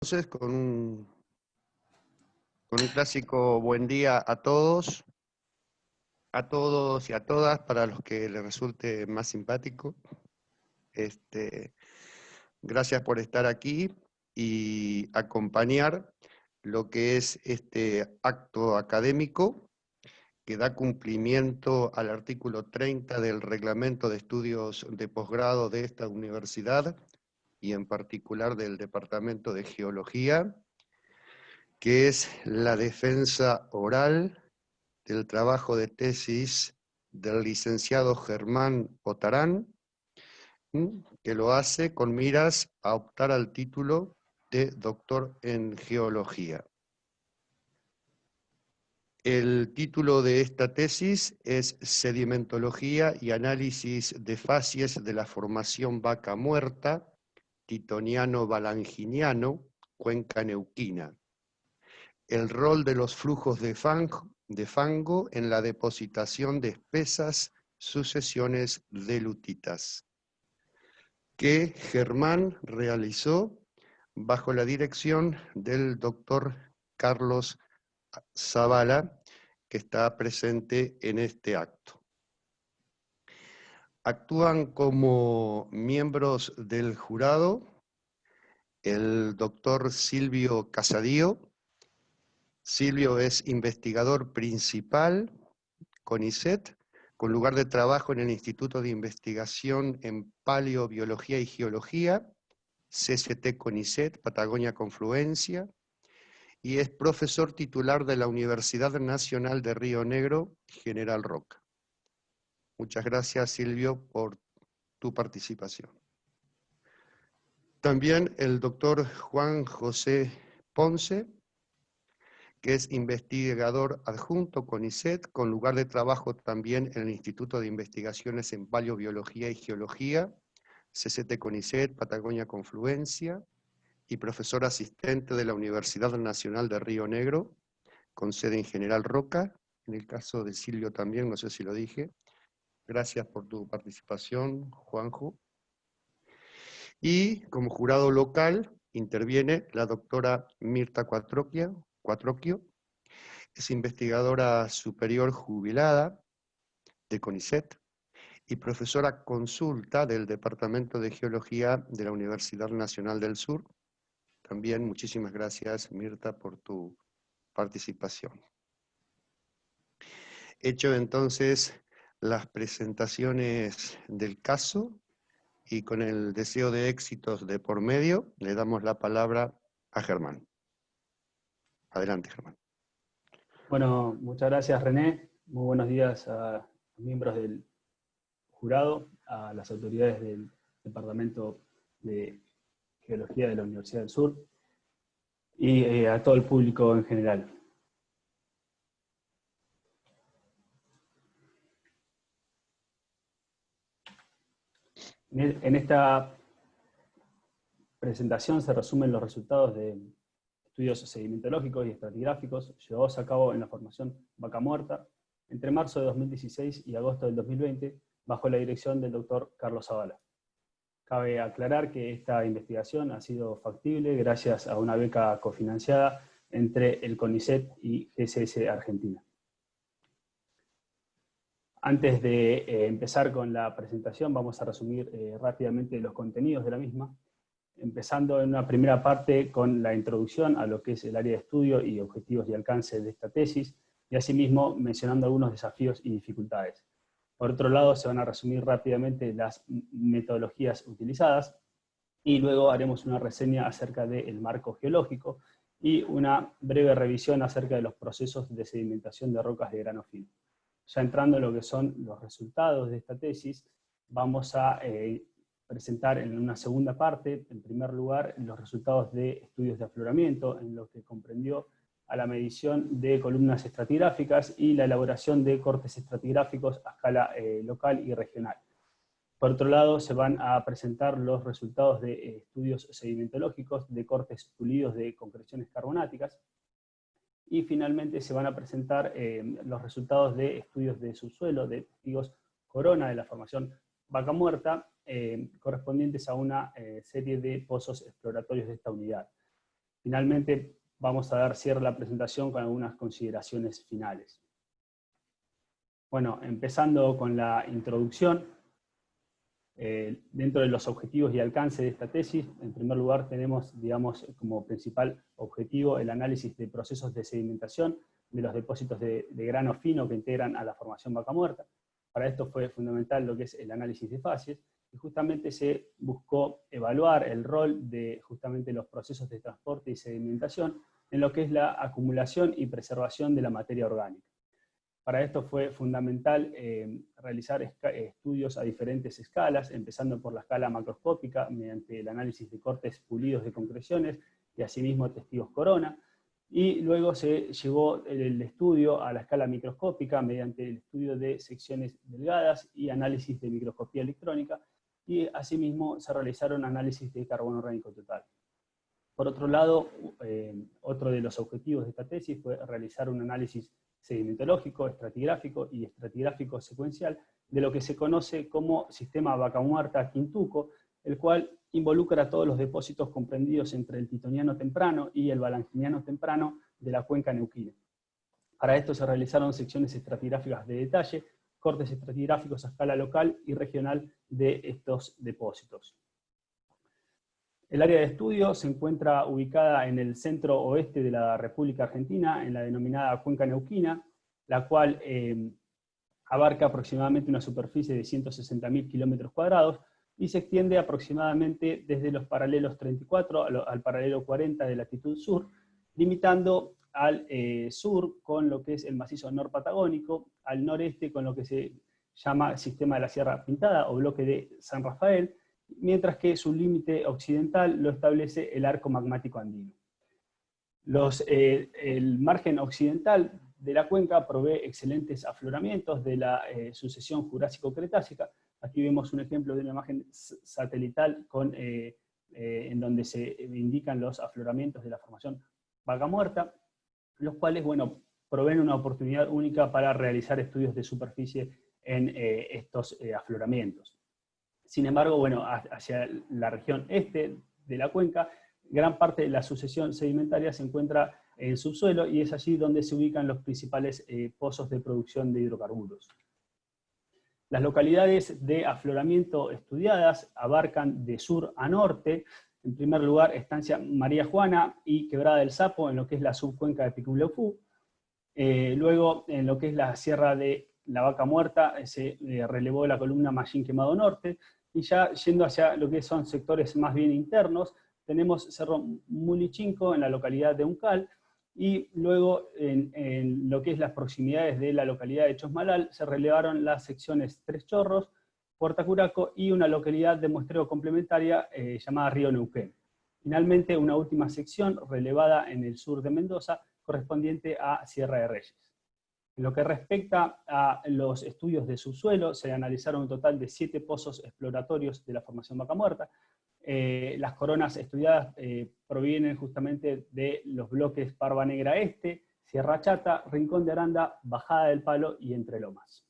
Entonces, con un clásico buen día a todos y a todas, para los que les resulte más simpático. Gracias por estar aquí y acompañar lo que es este acto académico que da cumplimiento al artículo 30 del Reglamento de Estudios de Posgrado de esta universidad y en particular del Departamento de Geología, que es la defensa oral del trabajo de tesis del licenciado Germán Otarán, que lo hace con miras a optar al título de doctor en geología. El título de esta tesis es Sedimentología y análisis de facies de la formación Vaca Muerta, Titoniano-Balanginiano, Cuenca Neuquina. El rol de los flujos de fango en la depositación de espesas sucesiones de lutitas, que Germán realizó bajo la dirección del doctor Carlos Zavala, que está presente en este acto. Actúan como miembros del jurado el doctor Silvio Casadío. Silvio es investigador principal, CONICET, con lugar de trabajo en el Instituto de Investigación en Paleobiología y Geología, CCT CONICET, Patagonia Confluencia, y es profesor titular de la Universidad Nacional de Río Negro, General Roca. Muchas gracias, Silvio, por tu participación. También el doctor Juan José Ponce, que es investigador adjunto CONICET, con lugar de trabajo también en el Instituto de Investigaciones en Paleobiología y Geología, CCT CONICET, Patagonia Confluencia, y profesor asistente de la Universidad Nacional de Río Negro, con sede en General Roca. En el caso de Silvio también, no sé si lo dije. Gracias por tu participación, Juanjo. Y como jurado local interviene la doctora Mirta Cuatrocchio, es investigadora superior jubilada de CONICET y profesora consulta del Departamento de Geología de la Universidad Nacional del Sur. También muchísimas gracias, Mirta, por tu participación. Hecho entonces las presentaciones del caso y con el deseo de éxitos de por medio, le damos la palabra a Germán. Adelante, Germán. Bueno, muchas gracias, René. Muy buenos días a los miembros del jurado, a las autoridades del Departamento de Geología de la Universidad del Sur y a todo el público en general. En esta presentación se resumen los resultados de estudios sedimentológicos y estratigráficos llevados a cabo en la formación Vaca Muerta entre marzo de 2016 y agosto del 2020 bajo la dirección del doctor Carlos Zavala. Cabe aclarar que esta investigación ha sido factible gracias a una beca cofinanciada entre el CONICET y GCS Argentina. Antes de empezar con la presentación, vamos a resumir rápidamente los contenidos de la misma, empezando en una primera parte con la introducción a lo que es el área de estudio y objetivos y alcance de esta tesis, y asimismo mencionando algunos desafíos y dificultades. Por otro lado, se van a resumir rápidamente las metodologías utilizadas, y luego haremos una reseña acerca del marco geológico y una breve revisión acerca de los procesos de sedimentación de rocas de grano fino. Ya entrando en lo que son los resultados de esta tesis, vamos a presentar en una segunda parte, en primer lugar, los resultados de estudios de afloramiento, en lo que comprendió a la medición de columnas estratigráficas y la elaboración de cortes estratigráficos a escala local y regional. Por otro lado, se van a presentar los resultados de estudios sedimentológicos de cortes pulidos de concreciones carbonáticas, y finalmente se van a presentar los resultados de estudios de subsuelo de testigos corona de la formación Vaca Muerta, correspondientes a una serie de pozos exploratorios de esta unidad. Finalmente, vamos a dar cierre a la presentación con algunas consideraciones finales. Bueno, empezando con la introducción, dentro de los objetivos y alcance de esta tesis, en primer lugar tenemos, digamos, como principal objetivo el análisis de procesos de sedimentación de los depósitos de grano fino que integran a la formación Vaca Muerta. Para esto fue fundamental lo que es el análisis de fases, y justamente se buscó evaluar el rol de justamente los procesos de transporte y sedimentación en lo que es la acumulación y preservación de la materia orgánica. Para esto fue fundamental realizar estudios a diferentes escalas, empezando por la escala macroscópica, mediante el análisis de cortes pulidos de concreciones, y asimismo testigos corona, y luego se llevó el estudio a la escala microscópica, mediante el estudio de secciones delgadas y análisis de microscopía electrónica, y asimismo se realizaron análisis de carbono orgánico total. Por otro lado, otro de los objetivos de esta tesis fue realizar un análisis sedimentológico, estratigráfico y estratigráfico secuencial de lo que se conoce como sistema Vaca Muerta Quintuco, el cual involucra todos los depósitos comprendidos entre el titoniano temprano y el balanginiano temprano de la cuenca neuquina. Para esto se realizaron secciones estratigráficas de detalle, cortes estratigráficos a escala local y regional de estos depósitos. El área de estudio se encuentra ubicada en el centro oeste de la República Argentina, en la denominada Cuenca Neuquina, la cual abarca aproximadamente una superficie de 160.000 kilómetros cuadrados y se extiende aproximadamente desde los paralelos 34 al paralelo 40 de latitud sur, limitando al sur con lo que es el macizo norpatagónico, al noreste con lo que se llama Sistema de la Sierra Pintada o bloque de San Rafael, mientras que su límite occidental lo establece el arco magmático andino. El margen occidental de la cuenca provee excelentes afloramientos de la sucesión Jurásico-Cretácica. Aquí vemos un ejemplo de una imagen satelital en donde se indican los afloramientos de la formación Vaca Muerta, los cuales, bueno, proveen una oportunidad única para realizar estudios de superficie en estos afloramientos. Sin embargo, bueno, hacia la región este de la cuenca, gran parte de la sucesión sedimentaria se encuentra en subsuelo y es allí donde se ubican los principales pozos de producción de hidrocarburos. Las localidades de afloramiento estudiadas abarcan de sur a norte, en primer lugar Estancia María Juana y Quebrada del Sapo en lo que es la subcuenca de Picúleufú. Luego en lo que es la Sierra de la Vaca Muerta se relevó la columna Mallín Quemado Norte, y ya yendo hacia lo que son sectores más bien internos, tenemos Cerro Mulichinco en la localidad de Uncal, y luego en lo que es las proximidades de la localidad de Chosmalal se relevaron las secciones Tres Chorros, Puerta Curaco y una localidad de muestreo complementaria llamada Río Neuquén. Finalmente, una última sección relevada en el sur de Mendoza, correspondiente a Sierra de Reyes. En lo que respecta a los estudios de subsuelo, se analizaron un total de 7 pozos exploratorios de la formación Vaca Muerta. Las coronas estudiadas provienen justamente de los bloques Parva Negra Este, Sierra Chata, Rincón de Aranda, Bajada del Palo y Entre Lomas.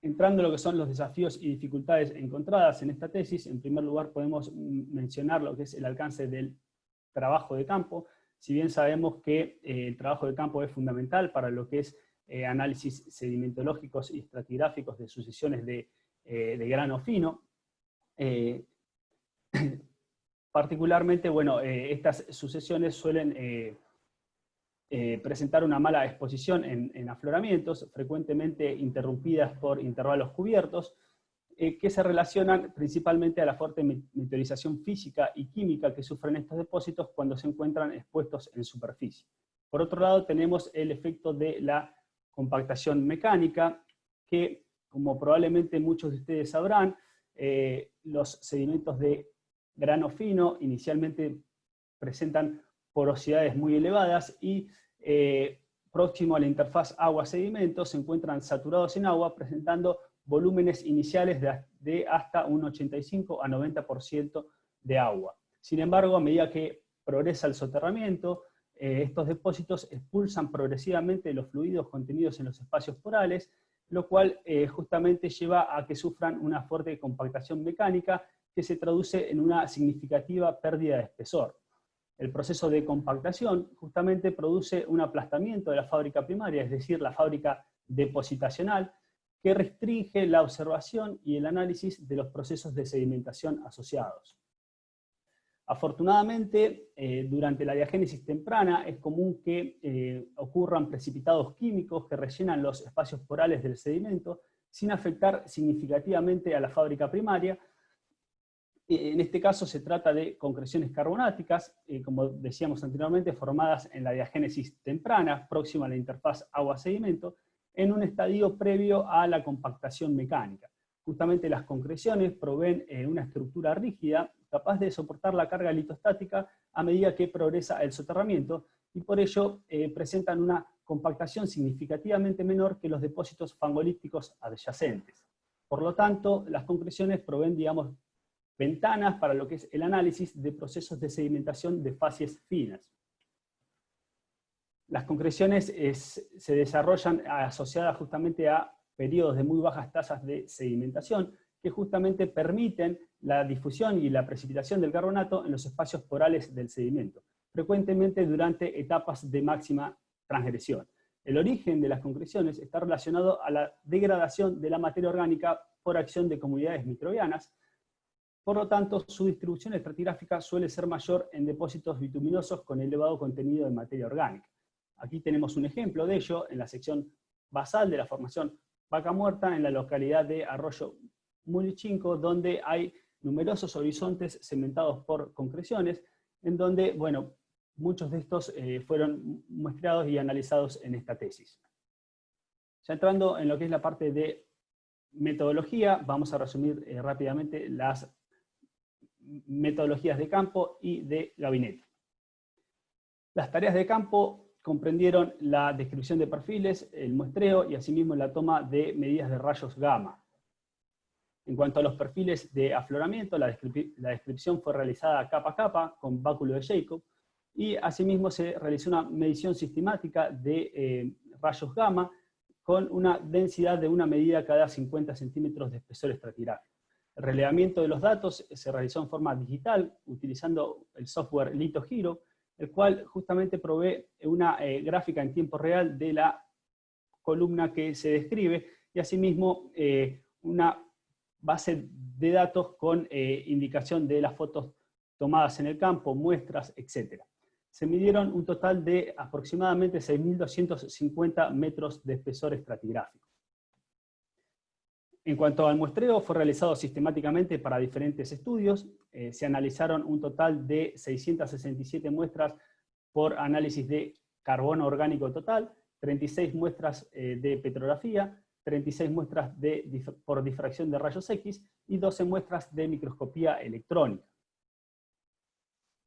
Entrando en lo que son los desafíos y dificultades encontradas en esta tesis, en primer lugar podemos mencionar lo que es el alcance del trabajo de campo. Si bien sabemos que el trabajo de campo es fundamental para lo que es análisis sedimentológicos y estratigráficos de sucesiones de grano fino, particularmente, bueno, estas sucesiones suelen presentar una mala exposición en afloramientos, frecuentemente interrumpidas por intervalos cubiertos, que se relacionan principalmente a la fuerte meteorización física y química que sufren estos depósitos cuando se encuentran expuestos en superficie. Por otro lado, tenemos el efecto de la compactación mecánica, que, como probablemente muchos de ustedes sabrán, los sedimentos de grano fino inicialmente presentan porosidades muy elevadas y próximo a la interfaz agua-sedimento se encuentran saturados en agua, presentando volúmenes iniciales de hasta un 85 a 90% de agua. Sin embargo, a medida que progresa el soterramiento, estos depósitos expulsan progresivamente los fluidos contenidos en los espacios porales, lo cual justamente lleva a que sufran una fuerte compactación mecánica que se traduce en una significativa pérdida de espesor. El proceso de compactación justamente produce un aplastamiento de la fábrica primaria, es decir, la fábrica depositacional, que restringe la observación y el análisis de los procesos de sedimentación asociados. Afortunadamente, durante la diagénesis temprana es común que ocurran precipitados químicos que rellenan los espacios porales del sedimento sin afectar significativamente a la fábrica primaria. En este caso se trata de concreciones carbonáticas, como decíamos anteriormente, formadas en la diagénesis temprana, próxima a la interfaz agua-sedimento, en un estadio previo a la compactación mecánica. Justamente las concreciones proveen una estructura rígida, capaz de soportar la carga litostática a medida que progresa el soterramiento, y por ello presentan una compactación significativamente menor que los depósitos fangolíticos adyacentes. Por lo tanto, las concreciones proveen, digamos, ventanas para lo que es el análisis de procesos de sedimentación de facies finas. Las concreciones se desarrollan asociadas justamente a periodos de muy bajas tasas de sedimentación, que justamente permiten la difusión y la precipitación del carbonato en los espacios porales del sedimento, frecuentemente durante etapas de máxima transgresión. El origen de las concreciones está relacionado a la degradación de la materia orgánica por acción de comunidades microbianas. Por lo tanto, su distribución estratigráfica suele ser mayor en depósitos bituminosos con elevado contenido de materia orgánica. Aquí tenemos un ejemplo de ello en la sección basal de la formación Vaca Muerta, en la localidad de Arroyo Mulichinco, donde hay numerosos horizontes cementados por concreciones, en donde, bueno, muchos de estos fueron muestreados y analizados en esta tesis. Ya entrando en lo que es la parte de metodología, vamos a resumir rápidamente las metodologías de campo y de gabinete. Las tareas de campo comprendieron la descripción de perfiles, el muestreo y asimismo la toma de medidas de rayos gamma. En cuanto a los perfiles de afloramiento, la descripción fue realizada capa a capa con báculo de Jacob, y asimismo se realizó una medición sistemática de rayos gamma con una densidad de una medida cada 50 centímetros de espesor estratigráfico. El relevamiento de los datos se realizó en forma digital, utilizando el software LithoHero, el cual justamente provee una gráfica en tiempo real de la columna que se describe, y asimismo una base de datos con indicación de las fotos tomadas en el campo, muestras, etc. Se midieron un total de aproximadamente 6.250 metros de espesor estratigráfico. En cuanto al muestreo, fue realizado sistemáticamente para diferentes estudios. Se analizaron un total de 667 muestras por análisis de carbono orgánico total, 36 muestras de petrografía, 36 muestras por difracción de rayos X y 12 muestras de microscopía electrónica.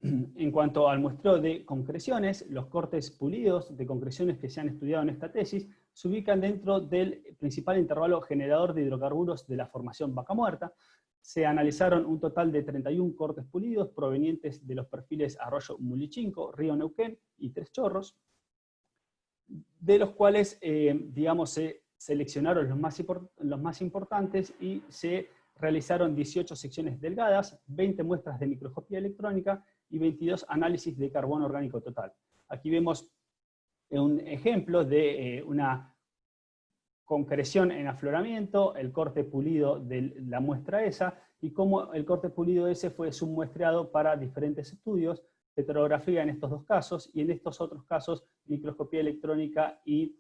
En cuanto al muestreo de concreciones, los cortes pulidos de concreciones que se han estudiado en esta tesis se ubican dentro del principal intervalo generador de hidrocarburos de la formación Vaca Muerta. Se analizaron un total de 31 cortes pulidos provenientes de los perfiles Arroyo Mulichinco, Río Neuquén y Tres Chorros, de los cuales, digamos, se seleccionaron los más importantes y se realizaron 18 secciones delgadas, 20 muestras de microscopía electrónica y 22 análisis de carbono orgánico total. Aquí vemos un ejemplo de una concreción en afloramiento, el corte pulido de la muestra esa, y cómo el corte pulido ese fue submuestreado para diferentes estudios, petrografía en estos dos casos, y en estos otros casos microscopía electrónica y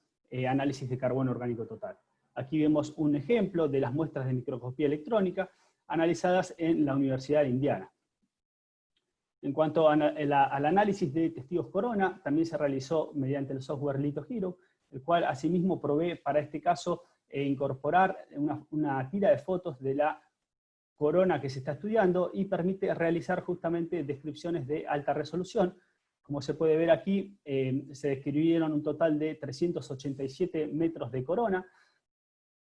análisis de carbono orgánico total. Aquí vemos un ejemplo de las muestras de microscopía electrónica analizadas en la Universidad de Indiana. En cuanto al análisis de testigos corona, también se realizó mediante el software LithoHero, el cual asimismo provee para este caso incorporar una tira de fotos de la corona que se está estudiando y permite realizar justamente descripciones de alta resolución. Como se puede ver aquí, se describieron un total de 387 metros de corona,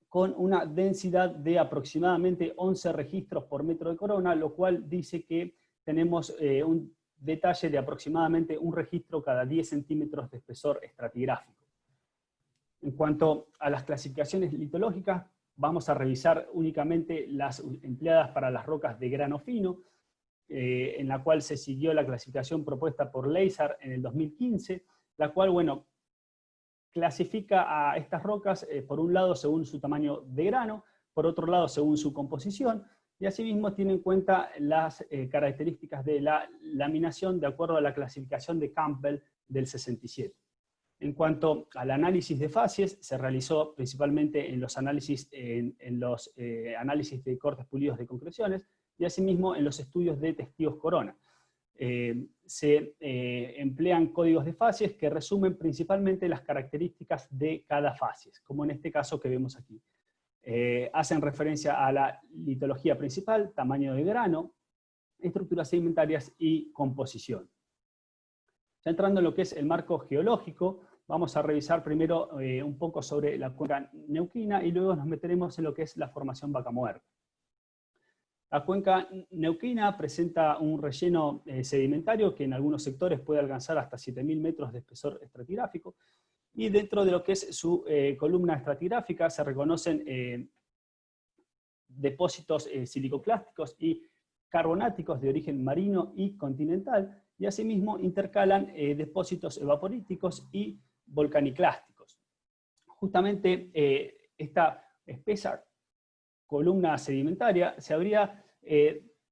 con una densidad de aproximadamente 11 registros por metro de corona, lo cual dice que tenemos un detalle de aproximadamente un registro cada 10 centímetros de espesor estratigráfico. En cuanto a las clasificaciones litológicas, vamos a revisar únicamente las empleadas para las rocas de grano fino. en la cual se siguió la clasificación propuesta por Leisar en el 2015, la cual, bueno, clasifica a estas rocas, por un lado, según su tamaño de grano, por otro lado, según su composición, y asimismo tiene en cuenta las características de la laminación de acuerdo a la clasificación de Campbell del 67. En cuanto al análisis de facies, se realizó principalmente en los análisis, análisis de cortes pulidos de concreciones, y asimismo en los estudios de testigos corona. Se emplean códigos de facies que resumen principalmente las características de cada facies, como en este caso que vemos aquí. Hacen referencia a la litología principal, tamaño de grano, estructuras sedimentarias y composición. Ya entrando en lo que es el marco geológico, vamos a revisar primero un poco sobre la cuenca neuquina y luego nos meteremos en lo que es la formación Vaca Muerta. La cuenca neuquina presenta un relleno sedimentario que en algunos sectores puede alcanzar hasta 7.000 metros de espesor estratigráfico, y dentro de lo que es su columna estratigráfica se reconocen depósitos silicoclásticos y carbonáticos de origen marino y continental, y asimismo intercalan depósitos evaporíticos y volcaniclásticos. Justamente esta espesa columna sedimentaria se habría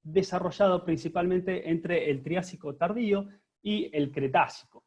desarrollado principalmente entre el Triásico tardío y el Cretácico.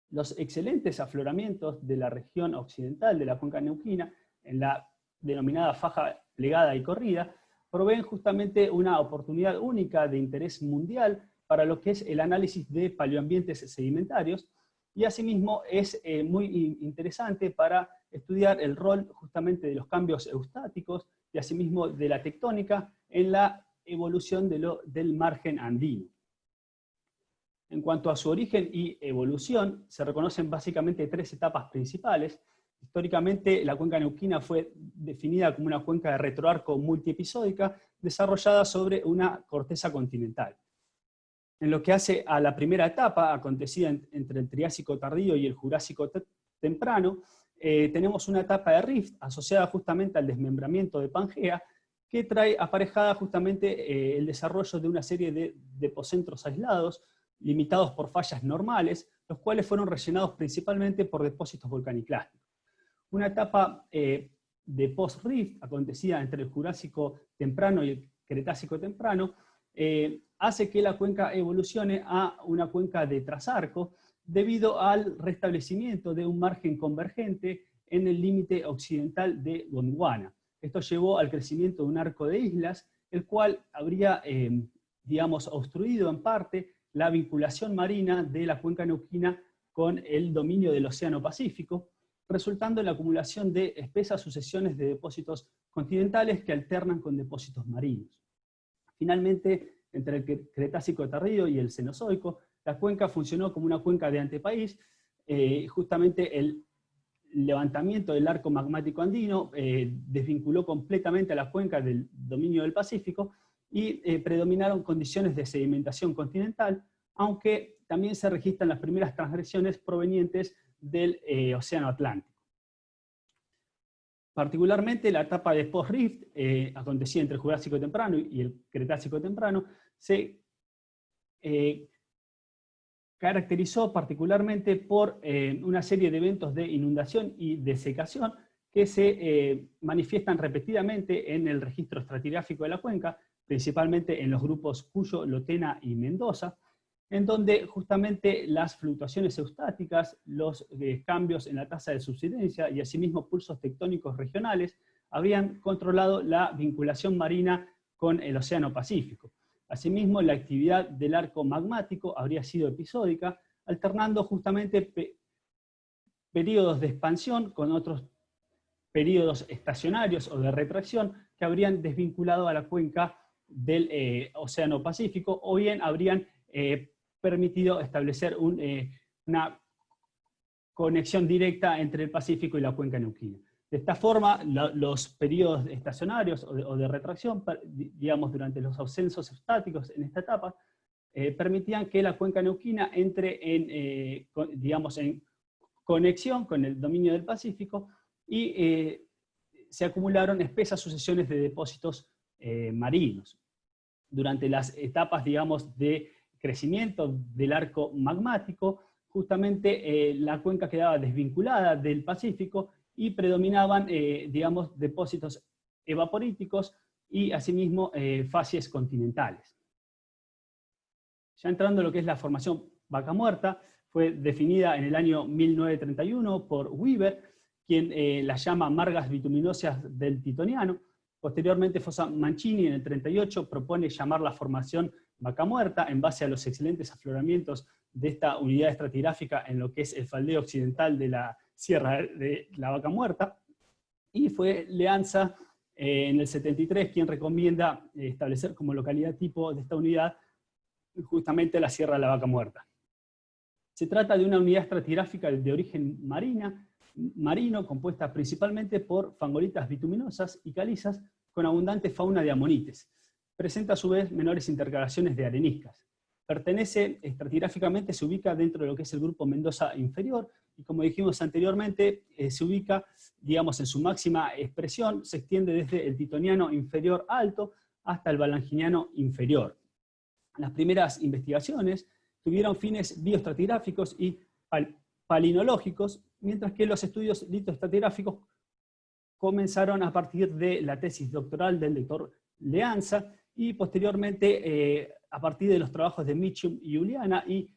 Los excelentes afloramientos de la región occidental de la cuenca neuquina, en la denominada faja plegada y corrida, proveen justamente una oportunidad única de interés mundial para lo que es el análisis de paleoambientes sedimentarios, y asimismo es muy interesante para estudiar el rol justamente de los cambios eustáticos y asimismo de la tectónica en la evolución del margen andino. En cuanto a su origen y evolución, se reconocen básicamente tres etapas principales. Históricamente, la cuenca neuquina fue definida como una cuenca de retroarco multiepisódica desarrollada sobre una corteza continental. En lo que hace a la primera etapa, acontecida entre el Triásico tardío y el Jurásico temprano, tenemos una etapa de rift asociada justamente al desmembramiento de Pangea, que trae aparejada justamente el desarrollo de una serie de depocentros aislados, limitados por fallas normales, los cuales fueron rellenados principalmente por depósitos volcaniclásticos. Una etapa de post-rift, acontecida entre el Jurásico temprano y el Cretácico temprano, hace que la cuenca evolucione a una cuenca de trasarco debido al restablecimiento de un margen convergente en el límite occidental de Gondwana. Esto llevó al crecimiento de un arco de islas, el cual habría, digamos, obstruido en parte la vinculación marina de la cuenca neuquina con el dominio del Océano Pacífico, resultando en la acumulación de espesas sucesiones de depósitos continentales que alternan con depósitos marinos. Finalmente, entre el Cretácico tardío y el Cenozoico, la cuenca funcionó como una cuenca de antepaís. Justamente el levantamiento del arco magmático andino desvinculó completamente a la cuenca del dominio del Pacífico y predominaron condiciones de sedimentación continental, aunque también se registran las primeras transgresiones provenientes del Océano Atlántico. Particularmente la etapa de post-rift, acontecida entre el Jurásico temprano y el Cretácico temprano, se caracterizó particularmente por una serie de eventos de inundación y desecación que se manifiestan repetidamente en el registro estratigráfico de la cuenca, principalmente en los grupos Cuyo, Lotena y Mendoza, en donde justamente las fluctuaciones eustáticas, los cambios en la tasa de subsidencia y asimismo pulsos tectónicos regionales habrían controlado la vinculación marina con el Océano Pacífico. Asimismo, la actividad del arco magmático habría sido episódica, alternando justamente periodos de expansión con otros periodos estacionarios o de retracción que habrían desvinculado a la cuenca del Océano Pacífico, o bien habrían permitido establecer una conexión directa entre el Pacífico y la cuenca neuquina. De esta forma, los periodos estacionarios o de retracción, digamos, durante los ascensos estáticos en esta etapa, permitían que la cuenca neuquina entre en conexión con el dominio del Pacífico y se acumularon espesas sucesiones de depósitos marinos. durante las etapas, digamos, de crecimiento del arco magmático, justamente la cuenca quedaba desvinculada del Pacífico y predominaban, digamos, depósitos evaporíticos y asimismo facies continentales. Ya entrando en lo que es la formación Vaca Muerta, fue definida en el año 1931 por Weaver, quien la llama margas bituminosas del Titoniano. Posteriormente Fossa Mancini en el 38 propone llamar la formación Vaca Muerta en base a los excelentes afloramientos de esta unidad estratigráfica en lo que es el faldeo occidental de la Sierra de la Vaca Muerta. Y fue Leanza en el 73 quien recomienda establecer como localidad tipo de esta unidad justamente la Sierra de la Vaca Muerta. Se trata de una unidad estratigráfica de origen marino, compuesta principalmente por fangolitas bituminosas y calizas con abundante fauna de amonites. Presenta a su vez menores intercalaciones de areniscas. Pertenece estratigráficamente, se ubica dentro de lo que es el grupo Mendoza inferior, y como dijimos anteriormente, se ubica, digamos, en su máxima expresión, se extiende desde el Titoniano inferior alto hasta el Valanginiano inferior. Las primeras investigaciones tuvieron fines bioestratigráficos y palinológicos, mientras que los estudios litoestratigráficos comenzaron a partir de la tesis doctoral del doctor Leanza y posteriormente, a partir de los trabajos de Mitchum y Juliana y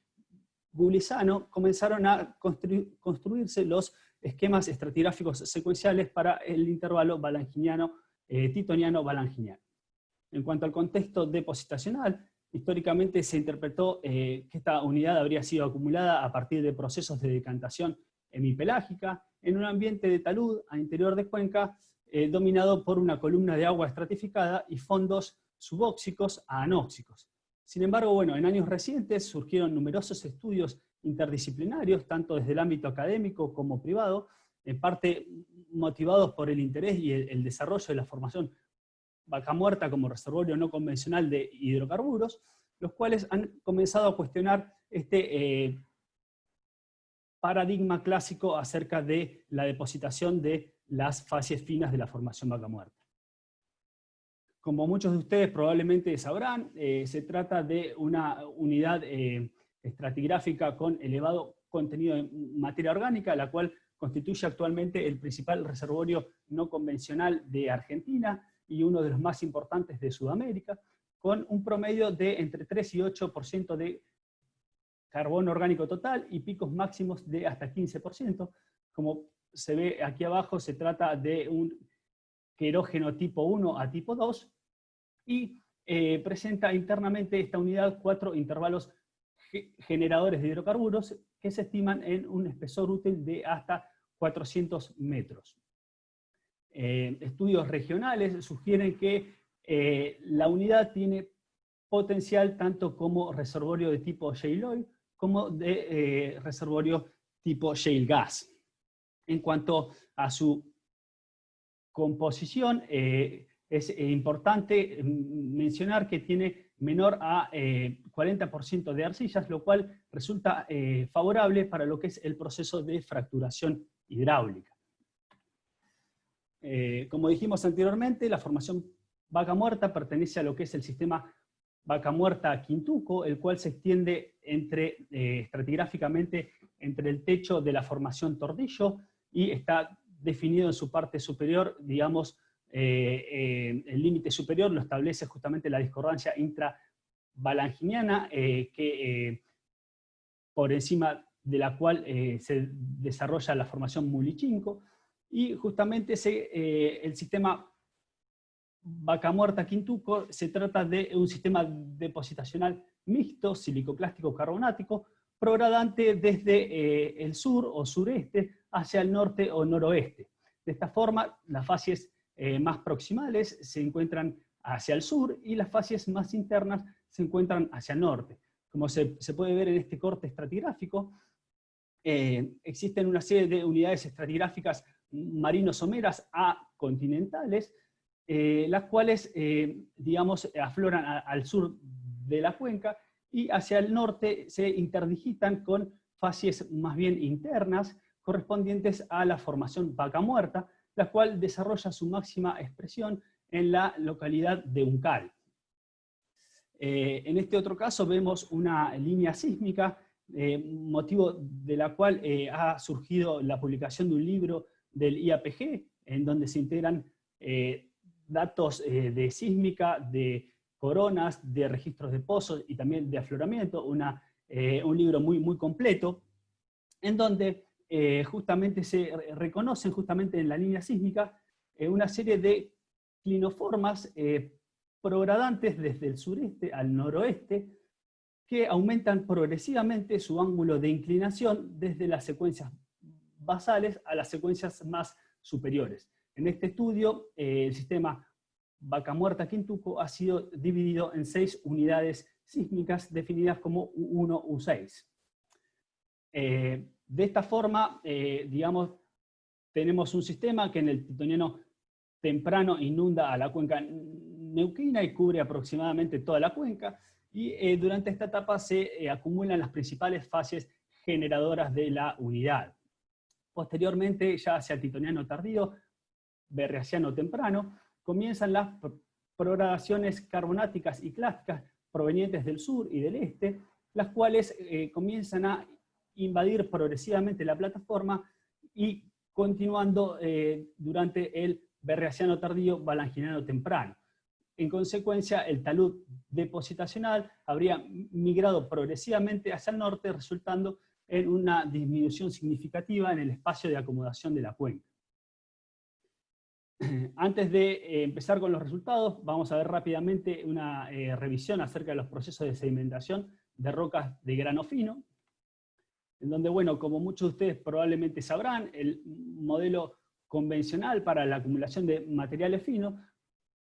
Gulizano, comenzaron a construirse los esquemas estratigráficos secuenciales para el intervalo titoniano-valanginiano. En cuanto al contexto depositacional, históricamente se interpretó que esta unidad habría sido acumulada a partir de procesos de decantación hemipelágica en un ambiente de talud a interior de cuenca dominado por una columna de agua estratificada y fondos subóxicos a anóxicos. Sin embargo, bueno, en años recientes surgieron numerosos estudios interdisciplinarios, tanto desde el ámbito académico como privado, en parte motivados por el interés y el desarrollo de la formación Vaca Muerta como reservorio no convencional de hidrocarburos, los cuales han comenzado a cuestionar este paradigma clásico acerca de la depositación de las facies finas de la formación Vaca Muerta. Como muchos de ustedes probablemente sabrán, se trata de una unidad estratigráfica con elevado contenido de materia orgánica, la cual constituye actualmente el principal reservorio no convencional de Argentina y uno de los más importantes de Sudamérica, con un promedio de entre 3 y 8% de carbono orgánico total y picos máximos de hasta 15%. Como se ve aquí abajo, se trata de un querógeno tipo 1 a tipo 2 y presenta internamente esta unidad 4 intervalos generadores de hidrocarburos que se estiman en un espesor útil de hasta 400 metros. Estudios regionales sugieren que la unidad tiene potencial tanto como reservorio de tipo shale oil como de reservorio tipo shale gas. En cuanto a su composición, es importante mencionar que tiene menor a 40% de arcillas, lo cual resulta favorable para lo que es el proceso de fracturación hidráulica. Como dijimos anteriormente, la formación Vaca Muerta pertenece a lo que es el sistema Vaca Muerta Quintuco, el cual se extiende estratigráficamente entre el techo de la formación Tordillo y está definido en su parte superior, digamos, el límite superior lo establece justamente la discordancia intravalanginiana, por encima de la cual se desarrolla la formación Mulichinco, y justamente el sistema Vaca Muerta Quintuco se trata de un sistema depositacional mixto, silicoclástico carbonático, progradante desde el sur o sureste hacia el norte o noroeste. De esta forma, las facies más proximales se encuentran hacia el sur y las facies más internas se encuentran hacia el norte. Como se puede ver en este corte estratigráfico, existen una serie de unidades estratigráficas marino-someras a continentales, las cuales, digamos, afloran al sur de la cuenca y hacia el norte se interdigitan con facies más bien internas correspondientes a la formación Vaca Muerta, la cual desarrolla su máxima expresión en la localidad de Uncal. En este otro caso vemos una línea sísmica, motivo de la cual ha surgido la publicación de un libro del IAPG, en donde se integran datos de sísmica, de coronas, de registros de pozos y también de afloramiento, un libro muy, muy completo, en donde justamente se reconocen justamente en la línea sísmica una serie de clinoformas progradantes desde el sureste al noroeste, que aumentan progresivamente su ángulo de inclinación desde las secuencias basales a las secuencias más superiores. En este estudio, el sistema Vaca Muerta-Quintuco ha sido dividido en 6 unidades sísmicas definidas como U1, U6. De esta forma, digamos, tenemos un sistema que en el Titoniano temprano inunda a la cuenca neuquina y cubre aproximadamente toda la cuenca, y durante esta etapa se acumulan las principales fases generadoras de la unidad. Posteriormente, ya hacia el Titoniano tardío, Berreasiano temprano, comienzan las progradaciones carbonáticas y clásticas provenientes del sur y del este, las cuales comienzan a invadir progresivamente la plataforma y continuando durante el Berreasiano tardío, Valanginiano temprano. En consecuencia, el talud depositacional habría migrado progresivamente hacia el norte, resultando en una disminución significativa en el espacio de acomodación de la cuenca. Antes de empezar con los resultados, vamos a ver rápidamente una revisión acerca de los procesos de sedimentación de rocas de grano fino, en donde, bueno, como muchos de ustedes probablemente sabrán, el modelo convencional para la acumulación de materiales finos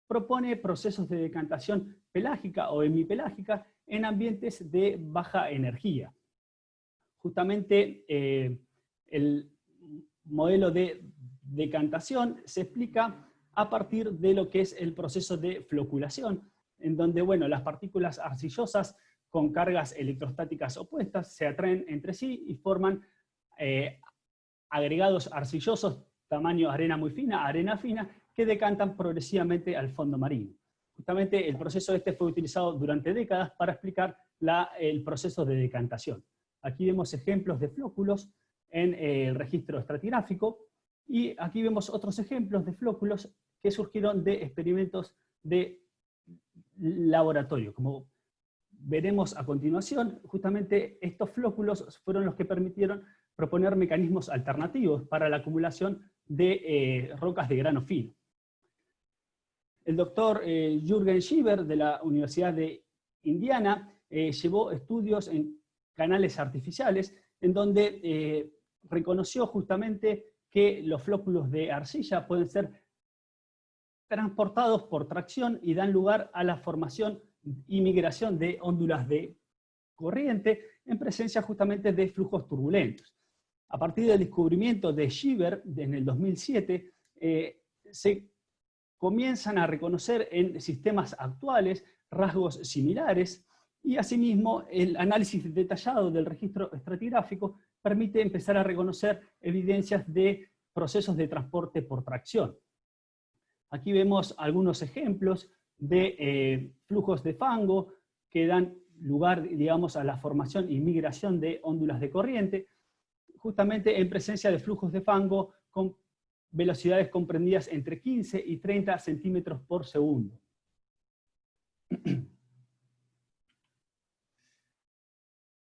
propone procesos de decantación pelágica o hemipelágica en ambientes de baja energía. Justamente el modelo de decantación se explica a partir de lo que es el proceso de floculación, en donde, bueno, las partículas arcillosas con cargas electrostáticas opuestas se atraen entre sí y forman agregados arcillosos tamaño arena muy fina, arena fina, que decantan progresivamente al fondo marino. Justamente el proceso este fue utilizado durante décadas para explicar el proceso de decantación. Aquí vemos ejemplos de flóculos en el registro estratigráfico, y aquí vemos otros ejemplos de flóculos que surgieron de experimentos de laboratorio. Como veremos a continuación, justamente estos flóculos fueron los que permitieron proponer mecanismos alternativos para la acumulación de rocas de grano fino. El doctor Jürgen Schieber, de la Universidad de Indiana, llevó estudios en canales artificiales, en donde reconoció justamente que los flóculos de arcilla pueden ser transportados por tracción y dan lugar a la formación y migración de óndulas de corriente en presencia justamente de flujos turbulentos. A partir del descubrimiento de Schieber en el 2007, se comienzan a reconocer en sistemas actuales rasgos similares, y asimismo el análisis detallado del registro estratigráfico permite empezar a reconocer evidencias de procesos de transporte por tracción. Aquí vemos algunos ejemplos de flujos de fango que dan lugar, digamos, a la formación y migración de óndulas de corriente, justamente en presencia de flujos de fango con velocidades comprendidas entre 15 y 30 centímetros por segundo.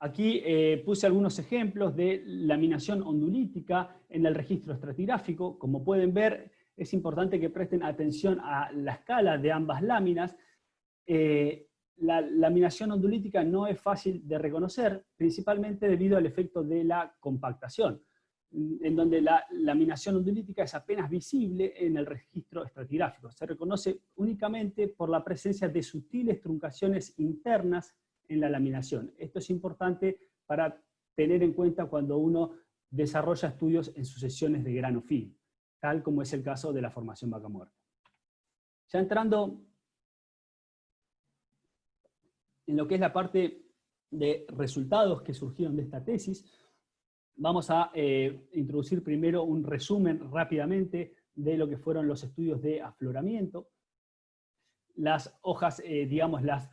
Aquí puse algunos ejemplos de laminación ondulítica en el registro estratigráfico. Como pueden ver, es importante que presten atención a la escala de ambas láminas. La laminación ondulítica no es fácil de reconocer, principalmente debido al efecto de la compactación, en donde la laminación ondulítica es apenas visible en el registro estratigráfico. Se reconoce únicamente por la presencia de sutiles truncaciones internas en la laminación. Esto es importante para tener en cuenta cuando uno desarrolla estudios en sucesiones de grano fino, tal como es el caso de la formación Vaca Muerta. Ya entrando en lo que es la parte de resultados que surgieron de esta tesis, vamos a introducir primero un resumen rápidamente de lo que fueron los estudios de afloramiento. Las hojas, digamos, las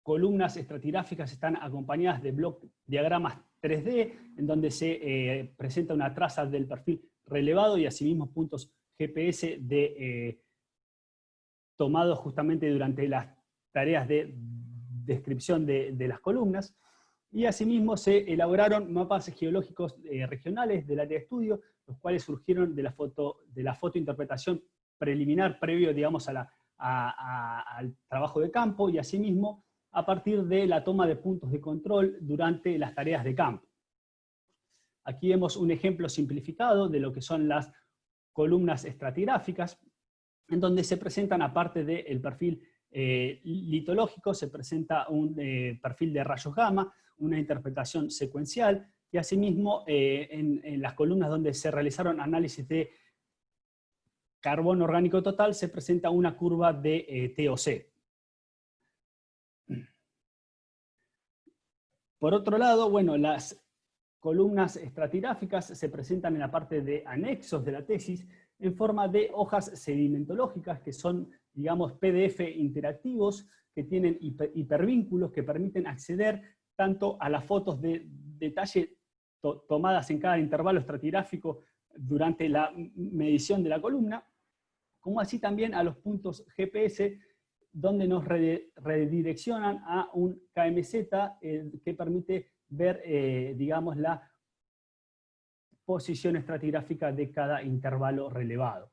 columnas estratigráficas están acompañadas de block diagramas 3D, en donde se presenta una traza del perfil relevado y asimismo puntos GPS tomados justamente durante las tareas de descripción de las columnas. Y asimismo se elaboraron mapas geológicos regionales del área de estudio, los cuales surgieron de la fotointerpretación preliminar previo, digamos, al trabajo de campo, y asimismo a partir de la toma de puntos de control durante las tareas de campo. Aquí vemos un ejemplo simplificado de lo que son las columnas estratigráficas, en donde se presentan, aparte del perfil litológico, se presenta un perfil de rayos gamma, una interpretación secuencial, y asimismo en las columnas donde se realizaron análisis de carbono orgánico total se presenta una curva de TOC. Por otro lado, bueno, las columnas estratigráficas se presentan en la parte de anexos de la tesis en forma de hojas sedimentológicas, que son, digamos, PDF interactivos, que tienen hipervínculos que permiten acceder tanto a las fotos de detalle tomadas en cada intervalo estratigráfico durante la medición de la columna, como así también a los puntos GPS, donde nos redireccionan a un KMZ que permite ver, digamos, la posición estratigráfica de cada intervalo relevado.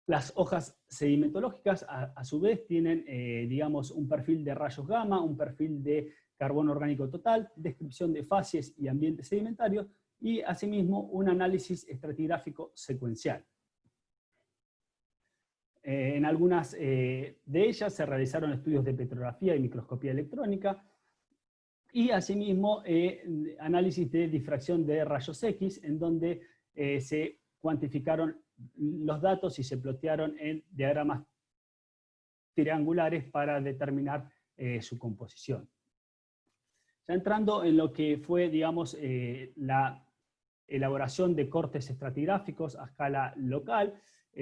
Las hojas sedimentológicas, a su vez, tienen, digamos, un perfil de rayos gamma, un perfil de carbono orgánico total, descripción de facies y ambientes sedimentarios, y asimismo un análisis estratigráfico secuencial. En algunas de ellas se realizaron estudios de petrografía y microscopía electrónica, y asimismo análisis de difracción de rayos X, en donde se cuantificaron los datos y se plotearon en diagramas triangulares para determinar su composición. Ya entrando en lo que fue, digamos, la elaboración de cortes estratigráficos a escala local,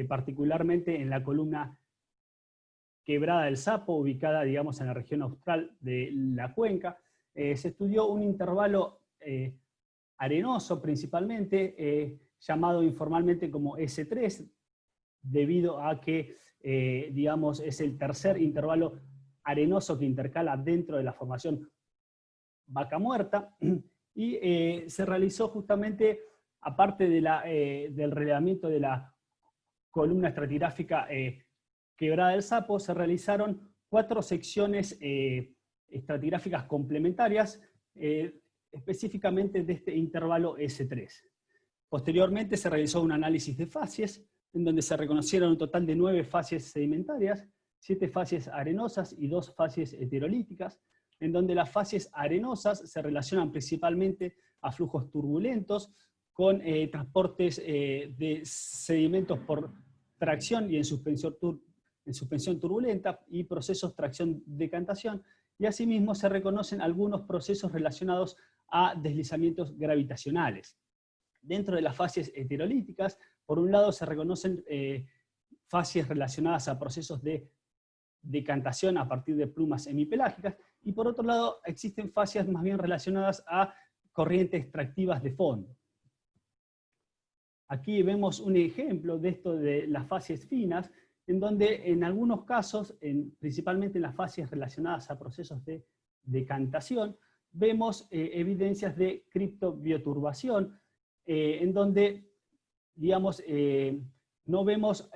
particularmente en la columna Quebrada del Sapo, ubicada, digamos, en la región austral de la cuenca, se estudió un intervalo arenoso principalmente, llamado informalmente como S3, debido a que, digamos, es el tercer intervalo arenoso que intercala dentro de la formación Vaca Muerta, y se realizó justamente, aparte de del relevamiento de la columna estratigráfica Quebrada del Sapo, se realizaron 4 secciones estratigráficas complementarias, específicamente de este intervalo S3. Posteriormente se realizó un análisis de facies, en donde se reconocieron un total de 9 facies sedimentarias, 7 facies arenosas y 2 facies heterolíticas, en donde las facies arenosas se relacionan principalmente a flujos turbulentos, con transportes de sedimentos por tracción y en suspensión turbulenta, y procesos tracción-decantación, y asimismo se reconocen algunos procesos relacionados a deslizamientos gravitacionales. Dentro de las facies heterolíticas, por un lado se reconocen facies relacionadas a procesos de decantación a partir de plumas hemipelágicas, y por otro lado existen facies más bien relacionadas a corrientes extractivas de fondo. Aquí vemos un ejemplo de esto de las facies finas, en donde en algunos casos, principalmente en las facies relacionadas a procesos de decantación, vemos evidencias de criptobioturbación, en donde, digamos, no vemos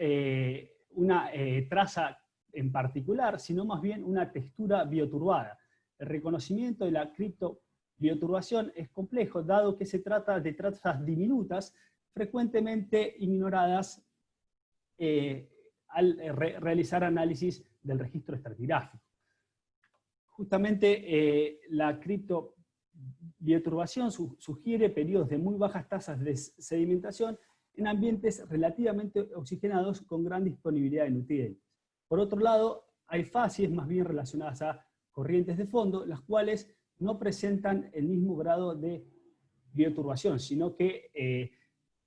una traza en particular, sino más bien una textura bioturbada. El reconocimiento de la criptobioturbación es complejo, dado que se trata de trazas diminutas, frecuentemente ignoradas al realizar análisis del registro estratigráfico. Justamente la criptobioturbación sugiere periodos de muy bajas tasas de sedimentación en ambientes relativamente oxigenados con gran disponibilidad de nutrientes. Por otro lado, hay facies más bien relacionadas a corrientes de fondo, las cuales no presentan el mismo grado de bioturbación, sino que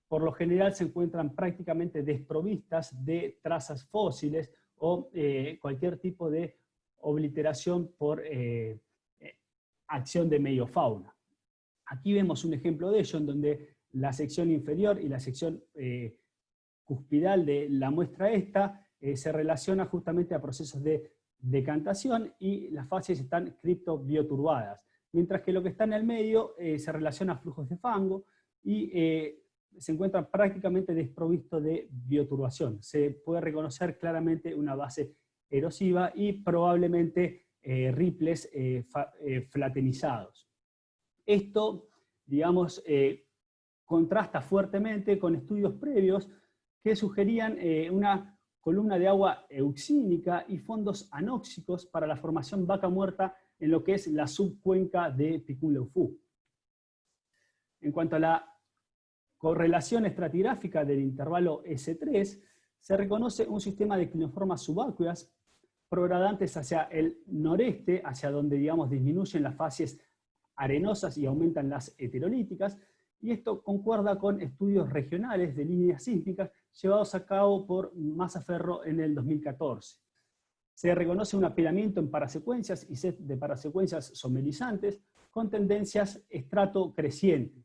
por lo general se encuentran prácticamente desprovistas de trazas fósiles o cualquier tipo de obliteración por acción de meiofauna. Aquí vemos un ejemplo de ello, en donde la sección inferior y la sección cuspidal de la muestra esta se relaciona justamente a procesos de decantación y las fases están criptobioturbadas, mientras que lo que está en el medio se relaciona a flujos de fango y se encuentra prácticamente desprovisto de bioturbación. Se puede reconocer claramente una base erosiva y probablemente ripples flatenizados. Esto, digamos, contrasta fuertemente con estudios previos que sugerían una columna de agua euxínica y fondos anóxicos para la formación vaca muerta en lo que es la subcuenca de Picún-Leufú. En cuanto a la correlación estratigráfica del intervalo S3, se reconoce un sistema de clinoformas subacuas progradantes hacia el noreste, hacia donde, digamos, disminuyen las fases arenosas y aumentan las heterolíticas, y esto concuerda con estudios regionales de líneas sísmicas llevados a cabo por Mazzaferro en el 2014. Se reconoce un apilamiento en parasecuencias y set de parasecuencias somelizantes con tendencias estrato creciente.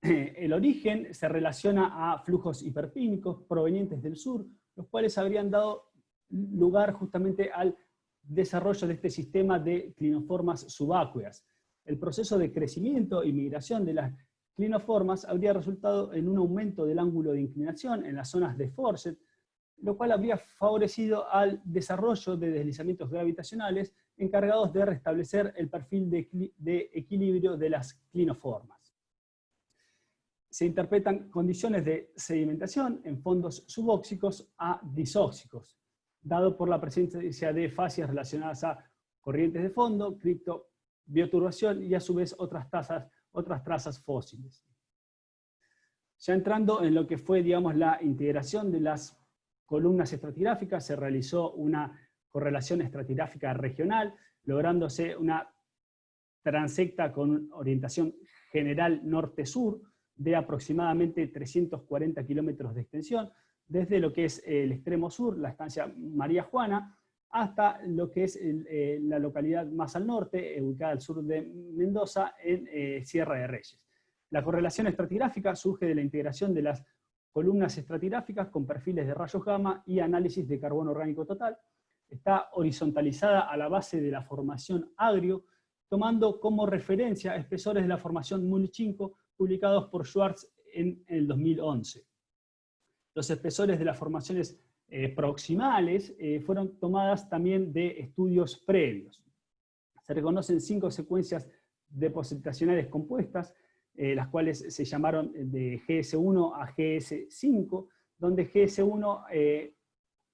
El origen se relaciona a flujos hiperpínicos provenientes del sur, los cuales habrían dado lugar justamente al desarrollo de este sistema de clinoformas subacuas. El proceso de crecimiento y migración de las clinoformas habría resultado en un aumento del ángulo de inclinación en las zonas de Forsyth, lo cual habría favorecido al desarrollo de deslizamientos gravitacionales encargados de restablecer el perfil de equilibrio de las clinoformas. Se interpretan condiciones de sedimentación en fondos subóxicos a disóxicos, dado por la presencia de fases relacionadas a corrientes de fondo, criptobioturbación y a su vez otras trazas fósiles. Ya entrando en lo que fue, digamos, la integración de las columnas estratigráficas, se realizó una correlación estratigráfica regional, lográndose una transecta con orientación general norte-sur de aproximadamente 340 kilómetros de extensión, desde lo que es el extremo sur, la estancia María Juana, hasta lo que es la localidad más al norte, ubicada al sur de Mendoza, en Sierra de Reyes. La correlación estratigráfica surge de la integración de las columnas estratigráficas con perfiles de rayos gamma y análisis de carbono orgánico total. Está horizontalizada a la base de la formación Agrio, tomando como referencia espesores de la formación Mulchinko, publicados por Schwartz en el 2011. Los espesores de las formaciones proximales fueron tomadas también de estudios previos. Se reconocen 5 secuencias depositacionales compuestas, las cuales se llamaron de GS1 a GS5, donde GS1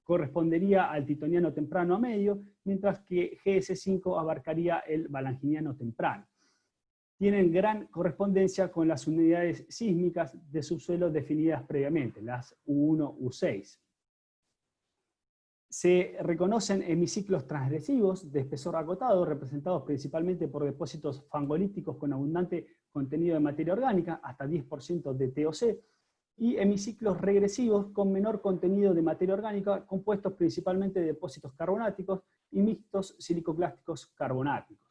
correspondería al titoniano temprano a medio, mientras que GS5 abarcaría el balanginiano temprano. Tienen gran correspondencia con las unidades sísmicas de subsuelo definidas previamente, las U1, U6. Se reconocen hemiciclos transgresivos de espesor acotado, representados principalmente por depósitos fangolíticos con abundante contenido de materia orgánica, hasta 10% de TOC, y hemiciclos regresivos con menor contenido de materia orgánica, compuestos principalmente de depósitos carbonáticos y mixtos silicoclásticos carbonáticos.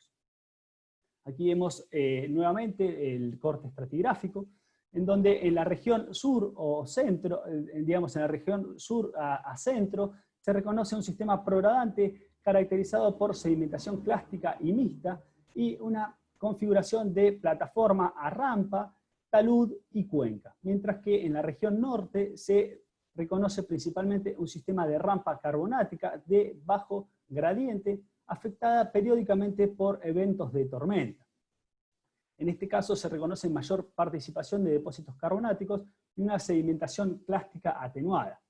Aquí vemos nuevamente el corte estratigráfico, en donde en la región sur o centro, digamos en la región sur a centro, se reconoce un sistema progradante caracterizado por sedimentación clástica y mixta, y una configuración de plataforma a rampa, talud y cuenca, mientras que en la región norte se reconoce principalmente un sistema de rampa carbonática de bajo gradiente, afectada periódicamente por eventos de tormenta. En este caso se reconoce mayor participación de depósitos carbonáticos y una sedimentación clástica atenuada.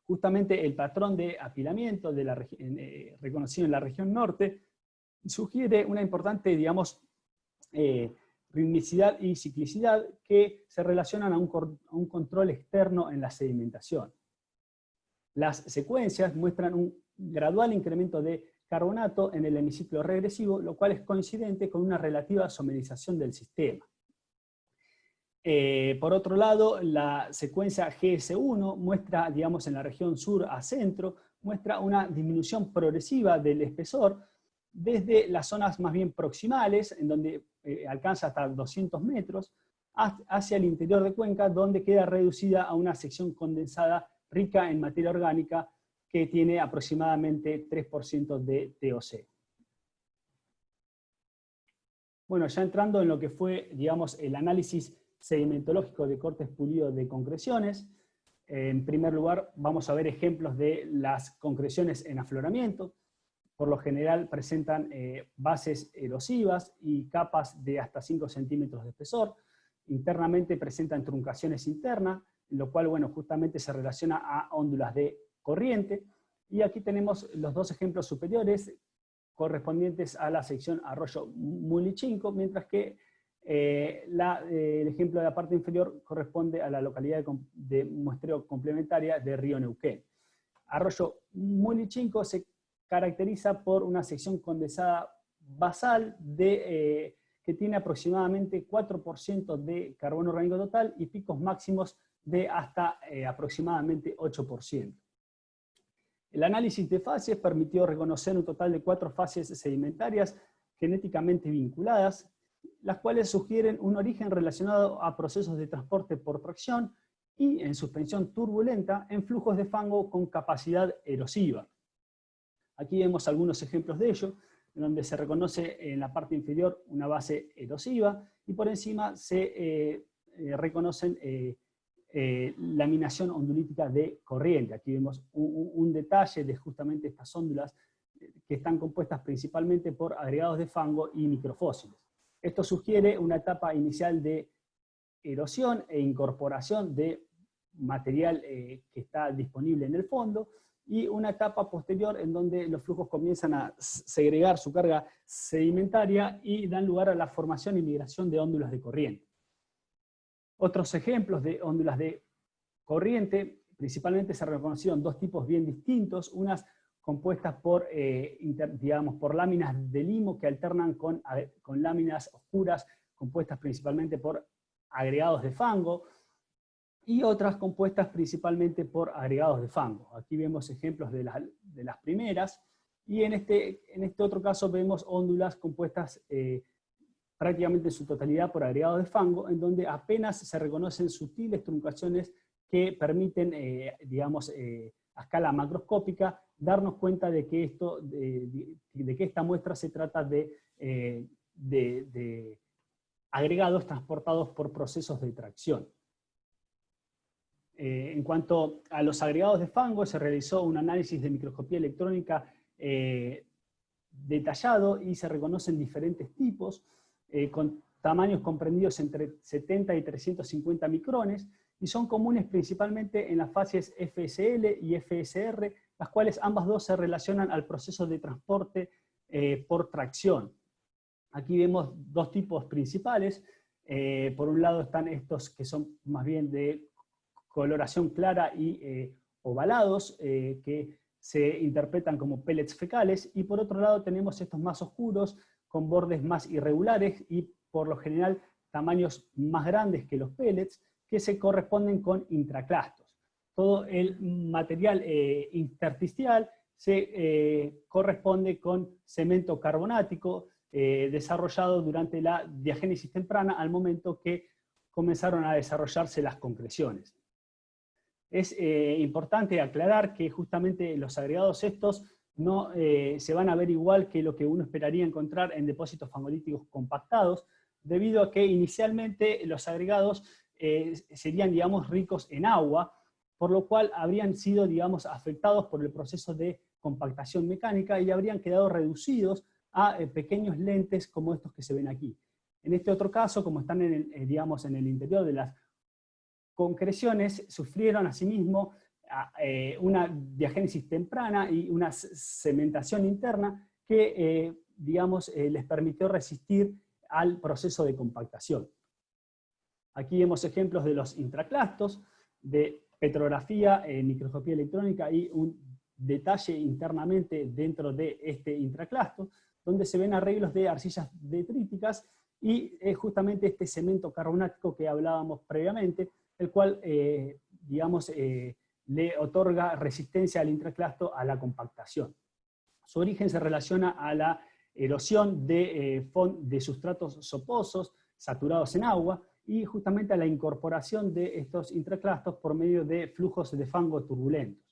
Justamente el patrón de apilamiento reconocido en la región norte sugiere una importante, digamos, ritmicidad y ciclicidad que se relacionan a un control externo en la sedimentación. Las secuencias muestran un gradual incremento de carbonato en el hemiciclo regresivo, lo cual es coincidente con una relativa somerización del sistema. Por otro lado, la secuencia GS1 muestra, digamos, en la región sur a centro, muestra una disminución progresiva del espesor desde las zonas más bien proximales, en donde alcanza hasta 200 metros, hacia el interior de Cuenca, donde queda reducida a una sección condensada rica en materia orgánica que tiene aproximadamente 3% de TOC. Bueno, ya entrando en lo que fue, digamos, el análisis sedimentológico de cortes pulidos de concreciones, en primer lugar vamos a ver ejemplos de las concreciones en afloramiento. Por lo general presentan bases erosivas y capas de hasta 5 centímetros de espesor. Internamente presentan truncaciones internas, lo cual, bueno, justamente se relaciona a óndulas de corriente. Y aquí tenemos los dos ejemplos superiores correspondientes a la sección Arroyo Mulichinco, mientras que el ejemplo de la parte inferior corresponde a la localidad de muestreo complementaria de Río Neuquén. Arroyo Mulichinco se caracteriza por una sección condensada basal que tiene aproximadamente 4% de carbono orgánico total y picos máximos de hasta aproximadamente 8%. El análisis de fases permitió reconocer un total de 4 fases sedimentarias genéticamente vinculadas, las cuales sugieren un origen relacionado a procesos de transporte por tracción y en suspensión turbulenta en flujos de fango con capacidad erosiva. Aquí vemos algunos ejemplos de ello, en donde se reconoce en la parte inferior una base erosiva y por encima se reconocen laminación ondulítica de corriente. Aquí vemos un detalle de justamente estas óndulas que están compuestas principalmente por agregados de fango y microfósiles. Esto sugiere una etapa inicial de erosión e incorporación de material que está disponible en el fondo, y una etapa posterior en donde los flujos comienzan a segregar su carga sedimentaria y dan lugar a la formación y migración de óndulas de corriente. Otros ejemplos de óndulas de corriente, principalmente se reconocieron dos tipos bien distintos, unas compuestas por, por láminas de limo que alternan con láminas oscuras compuestas principalmente por agregados de fango, y otras compuestas principalmente por agregados de fango. Aquí vemos ejemplos de las primeras, y en este otro caso vemos óndulas compuestas prácticamente en su totalidad por agregados de fango, en donde apenas se reconocen sutiles truncaciones que permiten, a escala macroscópica, darnos cuenta de que, esta muestra se trata de agregados transportados por procesos de tracción. En cuanto a los agregados de fango, se realizó un análisis de microscopía electrónica detallado y se reconocen diferentes tipos, con tamaños comprendidos entre 70 y 350 micrones, y son comunes principalmente en las fases FSL y FSR, las cuales ambas dos se relacionan al proceso de transporte por tracción. Aquí vemos dos tipos principales. Por un lado están estos que son más bien de coloración clara y ovalados, que se interpretan como pellets fecales, y por otro lado tenemos estos más oscuros, con bordes más irregulares y por lo general tamaños más grandes que los pellets, que se corresponden con intraclastos. Todo el material intersticial se corresponde con cemento carbonático desarrollado durante la diagénesis temprana, al momento que comenzaron a desarrollarse las concreciones. Es importante aclarar que justamente los agregados estos no se van a ver igual que lo que uno esperaría encontrar en depósitos fangolíticos compactados, debido a que inicialmente los agregados serían, digamos, ricos en agua, por lo cual habrían sido, digamos, afectados por el proceso de compactación mecánica y habrían quedado reducidos a pequeños lentes como estos que se ven aquí. En este otro caso, como están en el interior de las concreciones, sufrieron asimismo una diagénesis temprana y una cementación interna que, les permitió resistir al proceso de compactación. Aquí vemos ejemplos de los intraclastos, de petrografía, microscopía electrónica y un detalle internamente dentro de este intraclasto, donde se ven arreglos de arcillas detríticas y justamente este cemento carbonático que hablábamos previamente, el cual, le otorga resistencia al intraclasto a la compactación. Su origen se relaciona a la erosión de sustratos soposos saturados en agua y justamente a la incorporación de estos intraclastos por medio de flujos de fango turbulentos.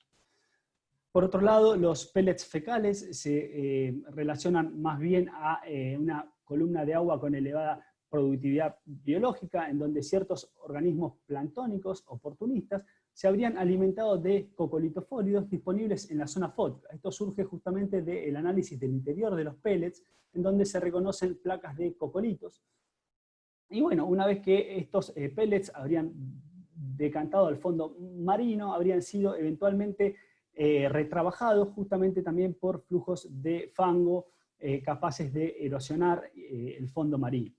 Por otro lado, los pellets fecales se relacionan más bien a una columna de agua con elevada productividad biológica, en donde ciertos organismos planctónicos oportunistas se habrían alimentado de coccolitofóridos disponibles en la zona fótica. Esto surge justamente del análisis del interior de los pellets, en donde se reconocen placas de cocolitos. Y bueno, una vez que estos pellets habrían decantado al fondo marino, habrían sido eventualmente retrabajados justamente también por flujos de fango capaces de erosionar el fondo marino.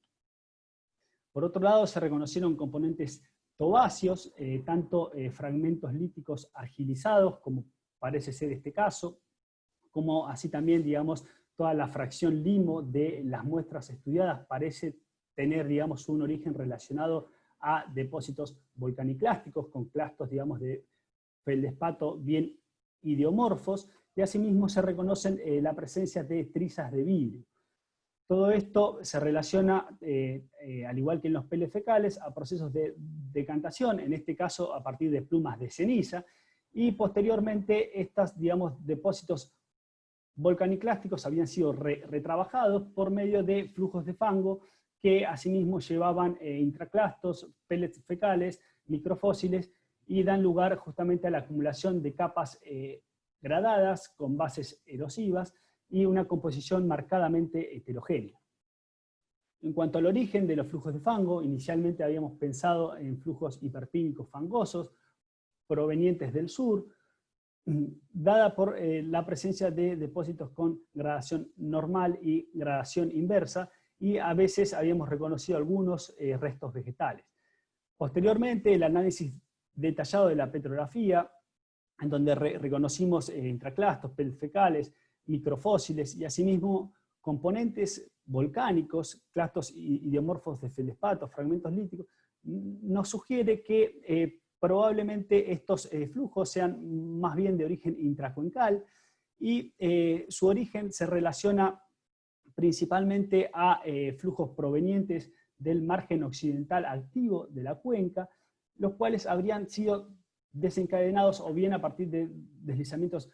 Por otro lado, se reconocieron componentes tobáceos, tanto fragmentos líticos argilizados, como parece ser este caso, como así también, digamos, toda la fracción limo de las muestras estudiadas parece tener, digamos, un origen relacionado a depósitos volcaniclásticos, con clastos, digamos, de feldespato bien ideomorfos, y asimismo se reconocen la presencia de trizas de vidrio. Todo esto se relaciona, al igual que en los pellets fecales, a procesos de decantación, en este caso a partir de plumas de ceniza, y posteriormente estos, digamos, depósitos volcaniclásticos habían sido retrabajados por medio de flujos de fango que asimismo llevaban intraclastos, pellets fecales, microfósiles, y dan lugar justamente a la acumulación de capas gradadas con bases erosivas y una composición marcadamente heterogénea. En cuanto al origen de los flujos de fango, inicialmente habíamos pensado en flujos hiperpínicos fangosos provenientes del sur, dada por la presencia de depósitos con gradación normal y gradación inversa, y a veces habíamos reconocido algunos restos vegetales. Posteriormente, el análisis detallado de la petrografía, en donde reconocimos intraclastos, pellets fecales, microfósiles y asimismo componentes volcánicos, clastos ideomorfos de feldespatos, fragmentos líticos, nos sugiere que probablemente estos flujos sean más bien de origen intracuencal y su origen se relaciona principalmente a flujos provenientes del margen occidental activo de la cuenca, los cuales habrían sido desencadenados o bien a partir de deslizamientos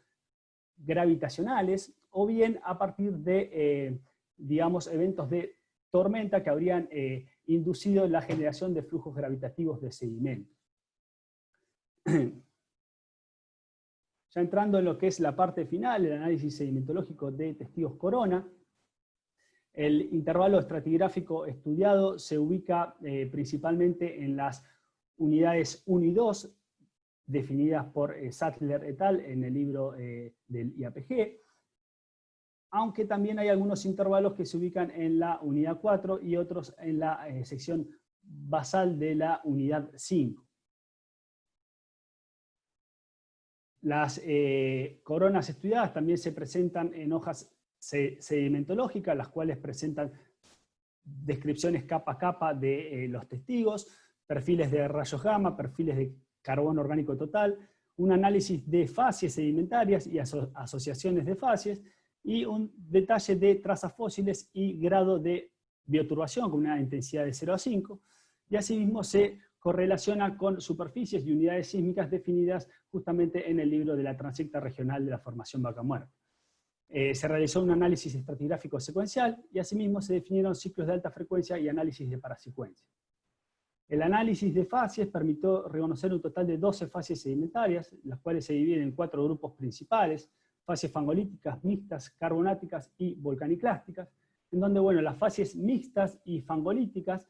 gravitacionales o bien a partir de, digamos, eventos de tormenta que habrían inducido la generación de flujos gravitativos de sedimentos. Ya entrando en lo que es la parte final, el análisis sedimentológico de testigos corona, el intervalo estratigráfico estudiado se ubica principalmente en las unidades 1 y 2, definidas por Sattler et al. En el libro del IAPG, aunque también hay algunos intervalos que se ubican en la unidad 4 y otros en la sección basal de la unidad 5. Las coronas estudiadas también se presentan en hojas sedimentológicas, las cuales presentan descripciones capa a capa de los testigos, perfiles de rayos gamma, perfiles de carbono orgánico total, un análisis de facies sedimentarias y asociaciones de facies, y un detalle de trazas fósiles y grado de bioturbación con una intensidad de 0 a 5, y asimismo se correlaciona con superficies y unidades sísmicas definidas justamente en el libro de la transecta regional de la formación Vaca Muerta. Se realizó un análisis estratigráfico secuencial y asimismo se definieron ciclos de alta frecuencia y análisis de parasecuencia. El análisis de facies permitió reconocer un total de 12 facies sedimentarias, las cuales se dividen en 4 grupos principales: facies fangolíticas, mixtas, carbonáticas y volcaniclásticas, en donde, bueno, las facies mixtas y fangolíticas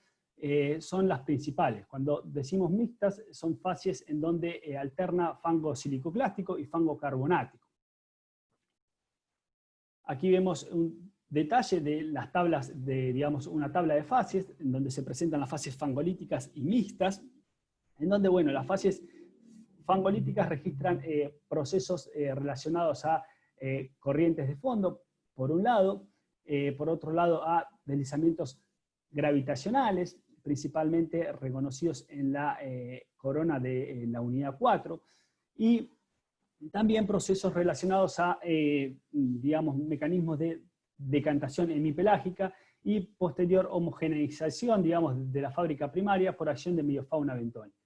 son las principales. Cuando decimos mixtas, son facies en donde alterna fango silicoclástico y fango carbonático. Aquí vemos un detalle de las tablas, digamos, una tabla de facies, en donde se presentan las facies fangolíticas y mixtas, en donde, bueno, las facies fangolíticas registran procesos relacionados a corrientes de fondo, por un lado, por otro lado a deslizamientos gravitacionales, principalmente reconocidos en la corona de la unidad 4, y también procesos relacionados a, digamos, mecanismos de decantación hemipelágica y posterior homogeneización, digamos, de la fábrica primaria por acción de mediofauna bentónica.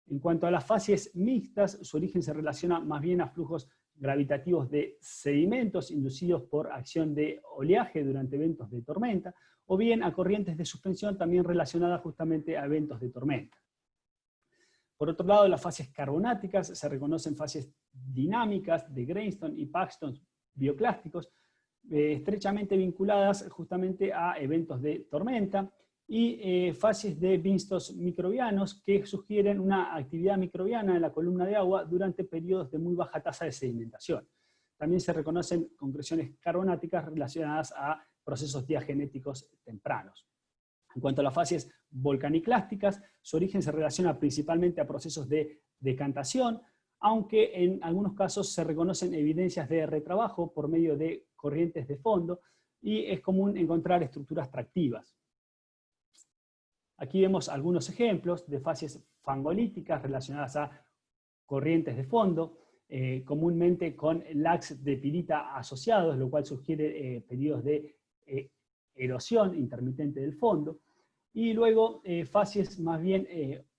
En cuanto a las fases mixtas, su origen se relaciona más bien a flujos gravitativos de sedimentos inducidos por acción de oleaje durante eventos de tormenta, o bien a corrientes de suspensión también relacionadas justamente a eventos de tormenta. Por otro lado, las fases carbonáticas se reconocen fases dinámicas de Greenstone y Paxton bioclásticos, estrechamente vinculadas justamente a eventos de tormenta, y fases de vinstos microbianos que sugieren una actividad microbiana en la columna de agua durante periodos de muy baja tasa de sedimentación. También se reconocen concreciones carbonáticas relacionadas a procesos diagenéticos tempranos. En cuanto a las fases volcaniclásticas, su origen se relaciona principalmente a procesos de decantación, aunque en algunos casos se reconocen evidencias de retrabajo por medio de corrientes de fondo, y es común encontrar estructuras tractivas. Aquí vemos algunos ejemplos de fases fangolíticas relacionadas a corrientes de fondo, comúnmente con lags de pirita asociados, lo cual sugiere periodos de erosión intermitente del fondo, y luego fases más bien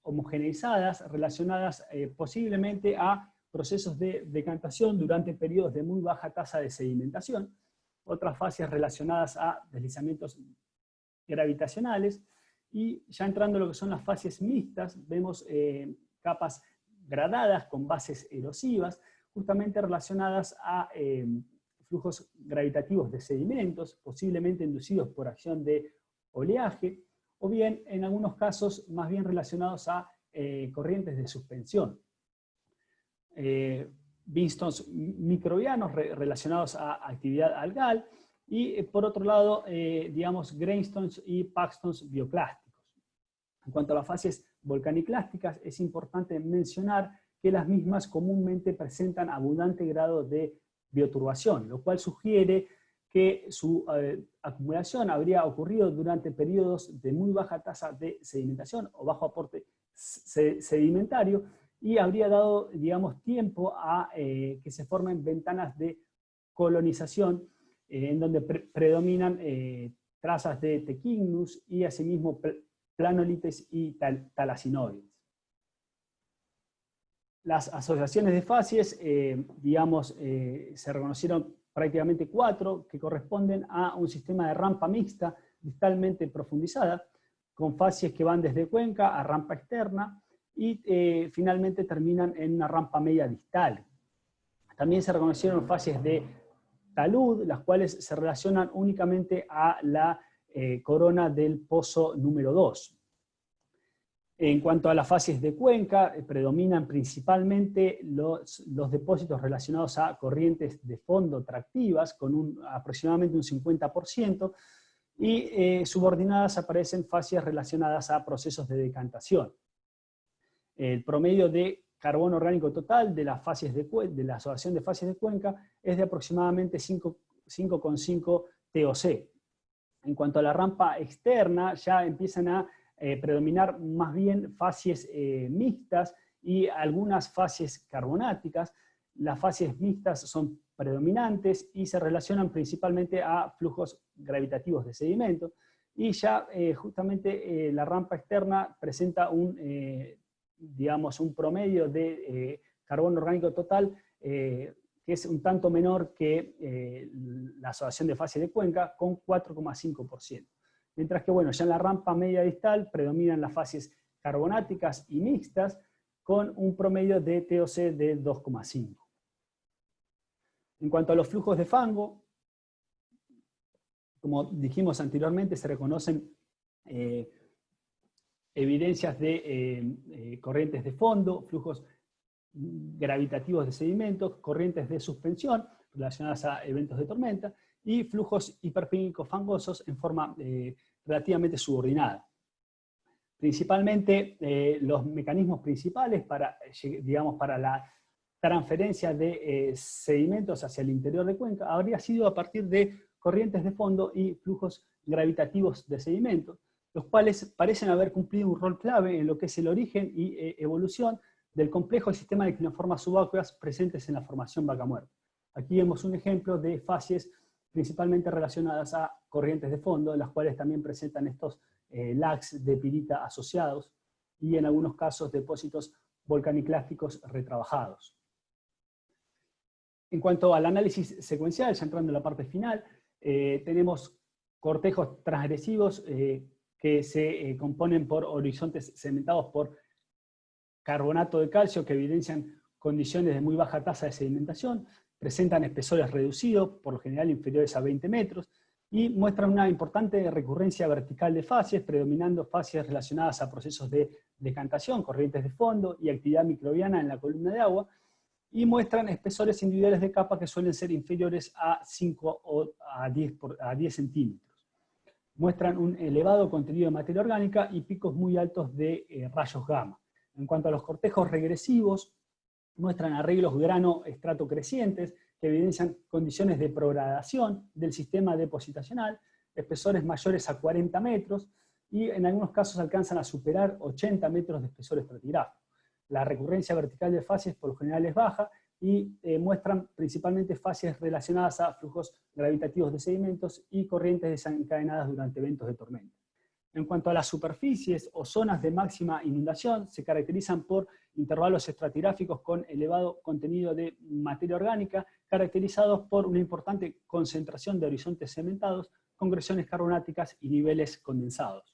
homogeneizadas relacionadas posiblemente a procesos de decantación durante periodos de muy baja tasa de sedimentación, otras fases relacionadas a deslizamientos gravitacionales, y ya entrando en lo que son las fases mixtas, vemos capas gradadas con bases erosivas, justamente relacionadas a flujos gravitativos de sedimentos, posiblemente inducidos por acción de oleaje, o bien en algunos casos más bien relacionados a corrientes de suspensión. Vinstones microbianos relacionados a actividad algal, y por otro lado, digamos, Greenstones y Paxtons bioclásticos. En cuanto a las fases volcaniclásticas, es importante mencionar que las mismas comúnmente presentan abundante grado de bioturbación, lo cual sugiere que su acumulación habría ocurrido durante periodos de muy baja tasa de sedimentación o bajo aporte sedimentario, y habría dado, digamos, tiempo a que se formen ventanas de colonización en donde predominan trazas de Techinus y asimismo planolites y talasinoides. Las asociaciones de fases, digamos, se reconocieron prácticamente 4, que corresponden a un sistema de rampa mixta distalmente profundizada, con fases que van desde cuenca a rampa externa, y finalmente terminan en una rampa media distal. También se reconocieron fases de talud, las cuales se relacionan únicamente a la corona del pozo número 2. En cuanto a las fases de cuenca, predominan principalmente los depósitos relacionados a corrientes de fondo tractivas, con aproximadamente un 50%, y subordinadas aparecen fases relacionadas a procesos de decantación. El promedio de carbono orgánico total de las fases de la asociación de fases de cuenca es de aproximadamente 5,5 TOC. En cuanto a la rampa externa, ya empiezan a predominar más bien fases mixtas y algunas fases carbonáticas. Las fases mixtas son predominantes y se relacionan principalmente a flujos gravitativos de sedimento, y ya justamente la rampa externa presenta digamos, un promedio de carbono orgánico total que es un tanto menor que la asociación de fases de cuenca, con 4,5%. Mientras que, bueno, ya en la rampa media distal predominan las fases carbonáticas y mixtas, con un promedio de TOC de 2,5. En cuanto a los flujos de fango, como dijimos anteriormente, se reconocen evidencias de corrientes de fondo, flujos gravitativos de sedimentos, corrientes de suspensión relacionadas a eventos de tormenta, y flujos hiperpínicos fangosos en forma relativamente subordinada. Principalmente los mecanismos principales para, digamos, para la transferencia de sedimentos hacia el interior de cuenca habría sido a partir de corrientes de fondo y flujos gravitativos de sedimentos, los cuales parecen haber cumplido un rol clave en lo que es el origen y evolución del complejo sistema de clinoformas subacuas presentes en la formación Vaca Muerta. Aquí vemos un ejemplo de facies principalmente relacionadas a corrientes de fondo, las cuales también presentan estos lags de pirita asociados, y en algunos casos depósitos volcaniclásticos retrabajados. En cuanto al análisis secuencial, ya entrando en la parte final, tenemos cortejos transgresivos que se componen por horizontes cementados por carbonato de calcio que evidencian condiciones de muy baja tasa de sedimentación, presentan espesores reducidos, por lo general inferiores a 20 metros, y muestran una importante recurrencia vertical de facies, predominando facies relacionadas a procesos de decantación, corrientes de fondo y actividad microbiana en la columna de agua, y muestran espesores individuales de capa que suelen ser inferiores a 5 o a 10 centímetros. Muestran un elevado contenido de materia orgánica y picos muy altos de rayos gamma. En cuanto a los cortejos regresivos, muestran arreglos grano-estrato crecientes que evidencian condiciones de progradación del sistema depositacional, espesores mayores a 40 metros, y en algunos casos alcanzan a superar 80 metros de espesor estratigráfico. La recurrencia vertical de facies por lo general es baja, y muestran principalmente facies relacionadas a flujos gravitativos de sedimentos y corrientes desencadenadas durante eventos de tormenta. En cuanto a las superficies o zonas de máxima inundación, se caracterizan por intervalos estratigráficos con elevado contenido de materia orgánica, caracterizados por una importante concentración de horizontes cementados, congresiones carbonáticas y niveles condensados.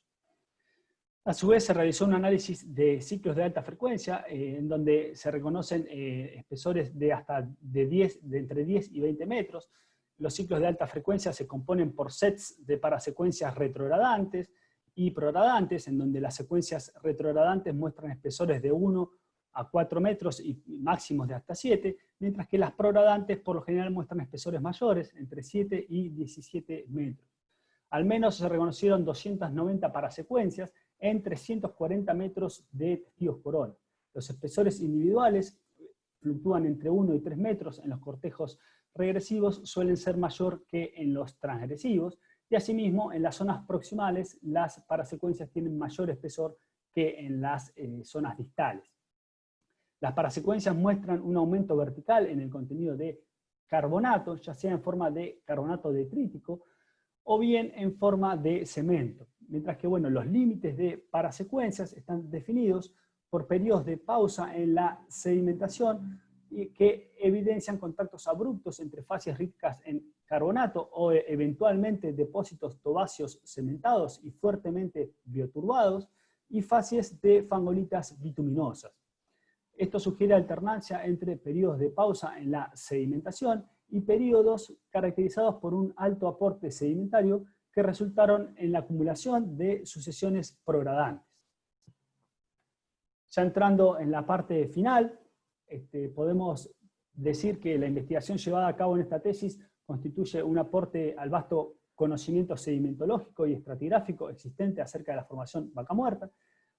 A su vez, se realizó un análisis de ciclos de alta frecuencia, en donde se reconocen espesores de entre 10 y 20 metros. Los ciclos de alta frecuencia se componen por sets de parasecuencias retrogradantes y progradantes, en donde las secuencias retrogradantes muestran espesores de 1 a 4 metros y máximos de hasta 7, mientras que las progradantes por lo general muestran espesores mayores, entre 7 y 17 metros. Al menos se reconocieron 290 parasecuencias en 340 metros de testigos por hora. Los espesores individuales fluctúan entre 1 y 3 metros en los cortejos regresivos, suelen ser mayor que en los transgresivos, y asimismo en las zonas proximales las parasecuencias tienen mayor espesor que en las zonas distales. Las parasecuencias muestran un aumento vertical en el contenido de carbonato, ya sea en forma de carbonato detrítico o bien en forma de cemento. Mientras que los límites de parasecuencias están definidos por periodos de pausa en la sedimentación que evidencian contactos abruptos entre facies ricas en carbonato o eventualmente depósitos tobáceos cementados y fuertemente bioturbados, y facies de fangolitas bituminosas. Esto sugiere alternancia entre periodos de pausa en la sedimentación y periodos caracterizados por un alto aporte sedimentario que resultaron en la acumulación de sucesiones progradantes. Ya entrando en la parte final, podemos decir que la investigación llevada a cabo en esta tesis constituye un aporte al vasto conocimiento sedimentológico y estratigráfico existente acerca de la formación Vaca Muerta,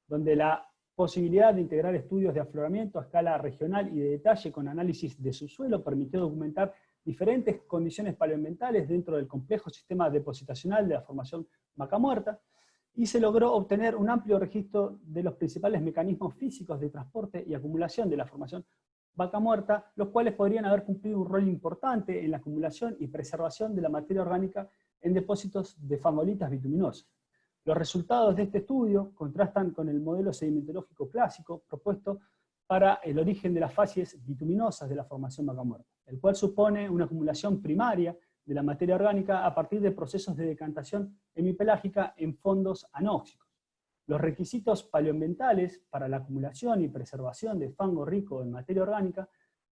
donde la posibilidad de integrar estudios de afloramiento a escala regional y de detalle con análisis de subsuelo permitió documentar diferentes condiciones paleoambientales dentro del complejo sistema depositacional de la formación Vaca Muerta, y se logró obtener un amplio registro de los principales mecanismos físicos de transporte y acumulación de la formación Vaca Muerta, los cuales podrían haber cumplido un rol importante en la acumulación y preservación de la materia orgánica en depósitos de fangolitas bituminosas. Los resultados de este estudio contrastan con el modelo sedimentológico clásico propuesto para el origen de las facies bituminosas de la formación Vaca Muerta, el cual supone una acumulación primaria de la materia orgánica a partir de procesos de decantación hemipelágica en fondos anóxicos. Los requisitos paleoambientales para la acumulación y preservación de fango rico en materia orgánica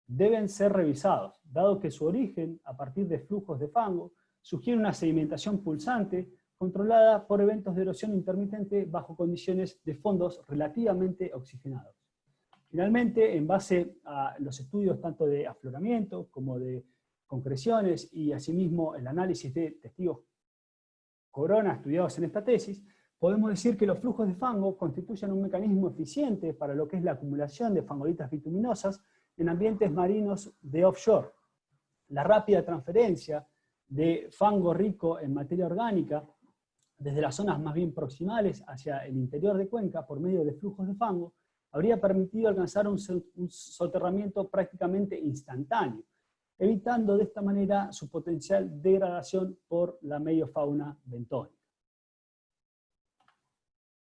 deben ser revisados, dado que su origen, a partir de flujos de fango, sugiere una sedimentación pulsante controlada por eventos de erosión intermitente bajo condiciones de fondos relativamente oxigenados. Finalmente, en base a los estudios tanto de afloramiento como de concreciones y asimismo el análisis de testigos corona estudiados en esta tesis, podemos decir que los flujos de fango constituyen un mecanismo eficiente para lo que es la acumulación de fangolitas bituminosas en ambientes marinos de offshore. La rápida transferencia de fango rico en materia orgánica desde las zonas más bien proximales hacia el interior de cuenca por medio de flujos de fango habría permitido alcanzar un soterramiento prácticamente instantáneo, evitando de esta manera su potencial degradación por la meiofauna bentónica.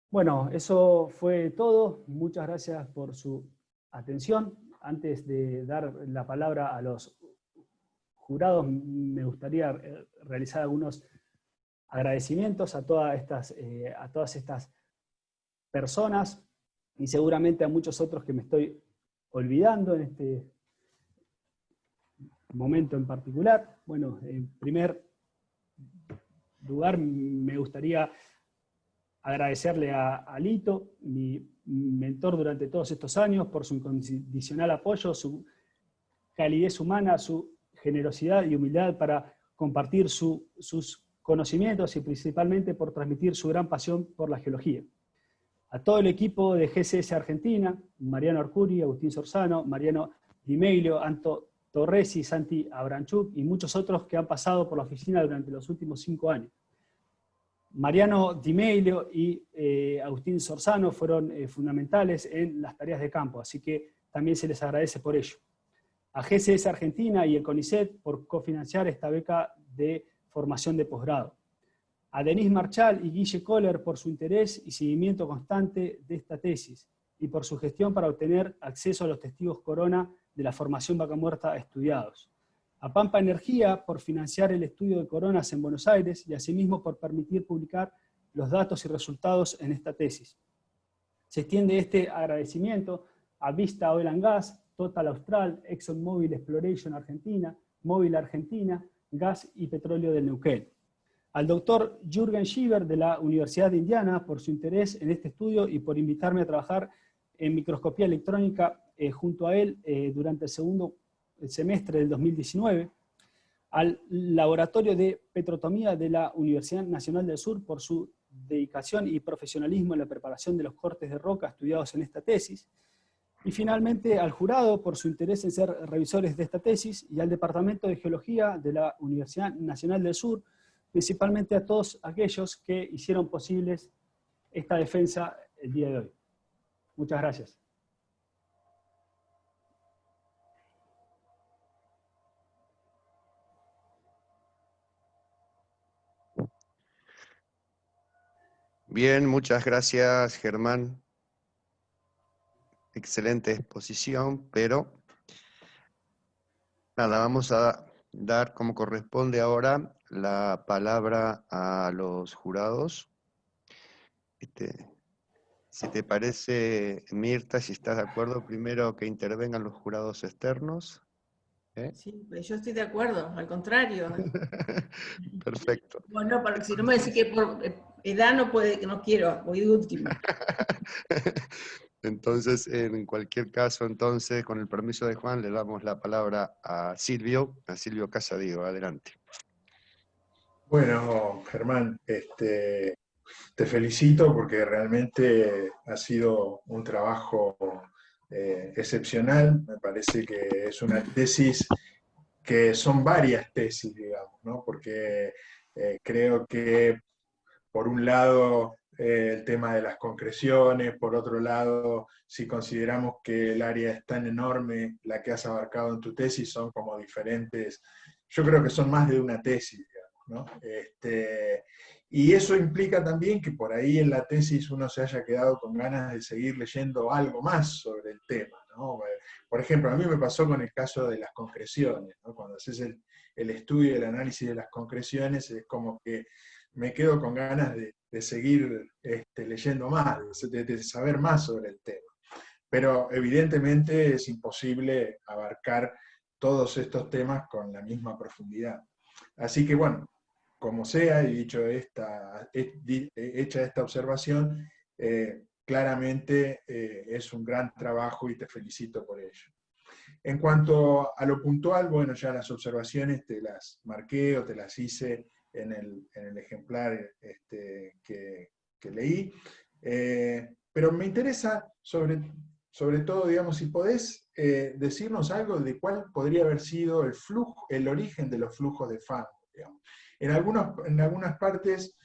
Bueno, eso fue todo. Muchas gracias por su atención. Antes de dar la palabra a los jurados, me gustaría realizar algunos agradecimientos a todas estas personas y seguramente a muchos otros que me estoy olvidando en este momento en particular. Bueno, en primer lugar me gustaría agradecerle a Lito, mi mentor durante todos estos años, por su incondicional apoyo, su calidez humana, su generosidad y humildad para compartir sus conocimientos y principalmente por transmitir su gran pasión por la geología. A todo el equipo de GCS Argentina, Mariano Arcuri, Agustín Sorzano, Mariano Di Meglio, Anto Torresi, Santi Abranchuk y muchos otros que han pasado por la oficina durante los últimos 5 años. Mariano Di Meglio y Agustín Sorzano fueron fundamentales en las tareas de campo, así que también se les agradece por ello. A GCS Argentina y el CONICET por cofinanciar esta beca de formación de posgrado. A Denise Marchal y Guille Kohler por su interés y seguimiento constante de esta tesis y por su gestión para obtener acceso a los testigos corona de la formación Vaca Muerta estudiados. A Pampa Energía por financiar el estudio de coronas en Buenos Aires y asimismo por permitir publicar los datos y resultados en esta tesis. Se extiende este agradecimiento a Vista Oil and Gas, Total Austral, ExxonMobil Exploration Argentina, Móvil Argentina, Gas y Petróleo del Neuquén. Al doctor Jürgen Schieber de la Universidad de Indiana por su interés en este estudio y por invitarme a trabajar en microscopía electrónica junto a él durante el segundo semestre del 2019. Al Laboratorio de Petrotomía de la Universidad Nacional del Sur por su dedicación y profesionalismo en la preparación de los cortes de roca estudiados en esta tesis. Y finalmente al jurado por su interés en ser revisores de esta tesis y al Departamento de Geología de la Universidad Nacional del Sur, principalmente a todos aquellos que hicieron posibles esta defensa el día de hoy. Muchas gracias. Bien, muchas gracias, Germán. Excelente exposición, pero nada, vamos a dar como corresponde ahora la palabra a los jurados. Si te parece, Mirta, si estás de acuerdo, primero que intervengan los jurados externos. Sí, pues yo estoy de acuerdo, al contrario. Perfecto. Bueno, porque si no me decís que por edad no puede, que no quiero, voy de último. Entonces, en cualquier caso, entonces, con el permiso de Juan, le damos la palabra a Silvio Casadiego. Adelante. Bueno, Germán, te felicito porque realmente ha sido un trabajo excepcional. Me parece que es una tesis, que son varias tesis, digamos, ¿no? Porque creo que por un lado el tema de las concreciones, por otro lado, si consideramos que el área es tan enorme, la que has abarcado en tu tesis, son como diferentes, yo creo que son más de una tesis, digamos, ¿no? Y eso implica también que por ahí en la tesis uno se haya quedado con ganas de seguir leyendo algo más sobre el tema, ¿no? Por ejemplo, a mí me pasó con el caso de las concreciones, ¿no? Cuando haces el estudio y el análisis de las concreciones, es como que me quedo con ganas de seguir leyendo más, de saber más sobre el tema. Pero evidentemente es imposible abarcar todos estos temas con la misma profundidad. Así que bueno, como sea, y hecha esta observación, claramente es un gran trabajo y te felicito por ello. En cuanto a lo puntual, bueno, ya las observaciones te las marqué o te las hice en el ejemplar que leí, pero me interesa sobre todo, digamos, si podés decirnos algo de cuál podría haber sido el origen de los flujos de fango, digamos. En algunas partes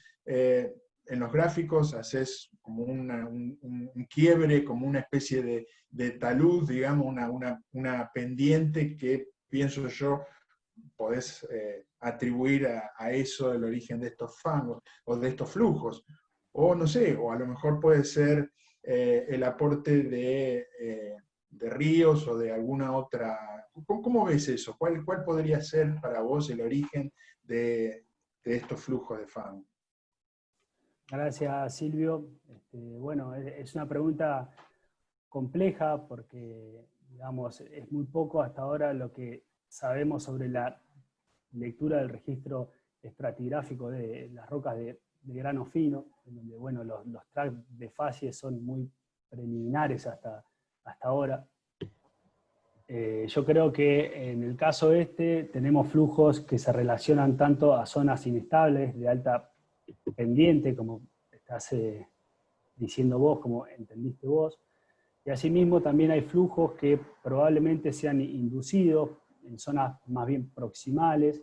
en los gráficos haces como un quiebre, como una especie de talud, digamos, una pendiente que, pienso yo, podés atribuir a eso el origen de estos fangos o de estos flujos. O no sé, o a lo mejor puede ser el aporte de ríos o de alguna otra... ¿Cómo ves eso? ¿Cuál podría ser para vos el origen de estos flujos de fango? Gracias, Silvio. Bueno, es una pregunta compleja porque, digamos, es muy poco hasta ahora lo que sabemos sobre la lectura del registro estratigráfico de las rocas de grano fino, en donde, bueno, los tracks de facies son muy preliminares hasta ahora. Yo creo que en el caso tenemos flujos que se relacionan tanto a zonas inestables de alta pendiente, como estás diciendo vos, como entendiste vos, y asimismo también hay flujos que probablemente sean inducidos en zonas más bien proximales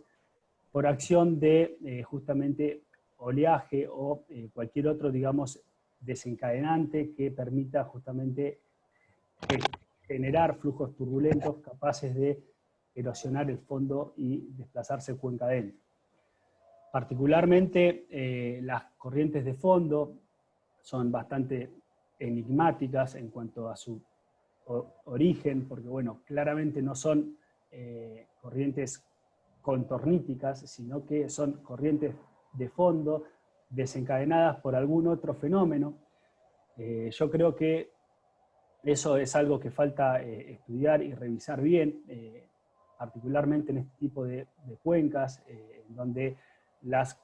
por acción de justamente oleaje o cualquier otro, digamos, desencadenante que permita justamente generar flujos turbulentos capaces de erosionar el fondo y desplazarse cuenca adentro. Particularmente las corrientes de fondo son bastante enigmáticas en cuanto a su origen, porque bueno, claramente no son corrientes contorníticas, sino que son corrientes de fondo desencadenadas por algún otro fenómeno. Yo creo que eso es algo que falta estudiar y revisar bien, particularmente en este tipo de cuencas, donde las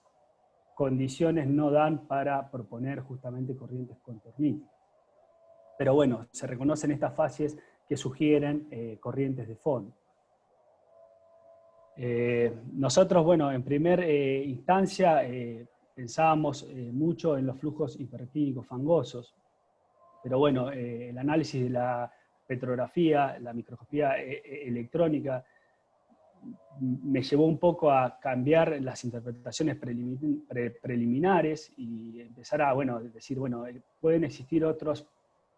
condiciones no dan para proponer justamente corrientes contorníticas. Pero bueno, se reconocen estas facies que sugieren corrientes de fondo. Nosotros, bueno, en primera instancia pensábamos mucho en los flujos hiperactínicos fangosos, pero bueno, el análisis de la petrografía, la microscopía electrónica, me llevó un poco a cambiar las interpretaciones preliminares y empezar a, bueno, decir, bueno, pueden existir otros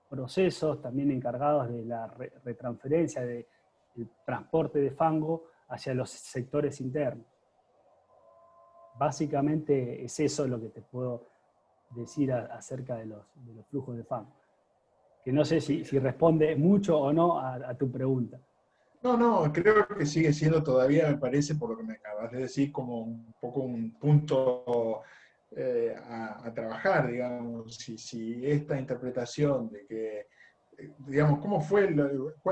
procesos también encargados de la retransferencia, del transporte de fango hacia los sectores internos. Básicamente es eso lo que te puedo decir acerca de los flujos de fango. Que no sé si responde mucho o no a tu pregunta. No, creo que sigue siendo todavía, me parece, por lo que me acabas de decir, como un poco un punto a trabajar, digamos, si esta interpretación de que, digamos, cuál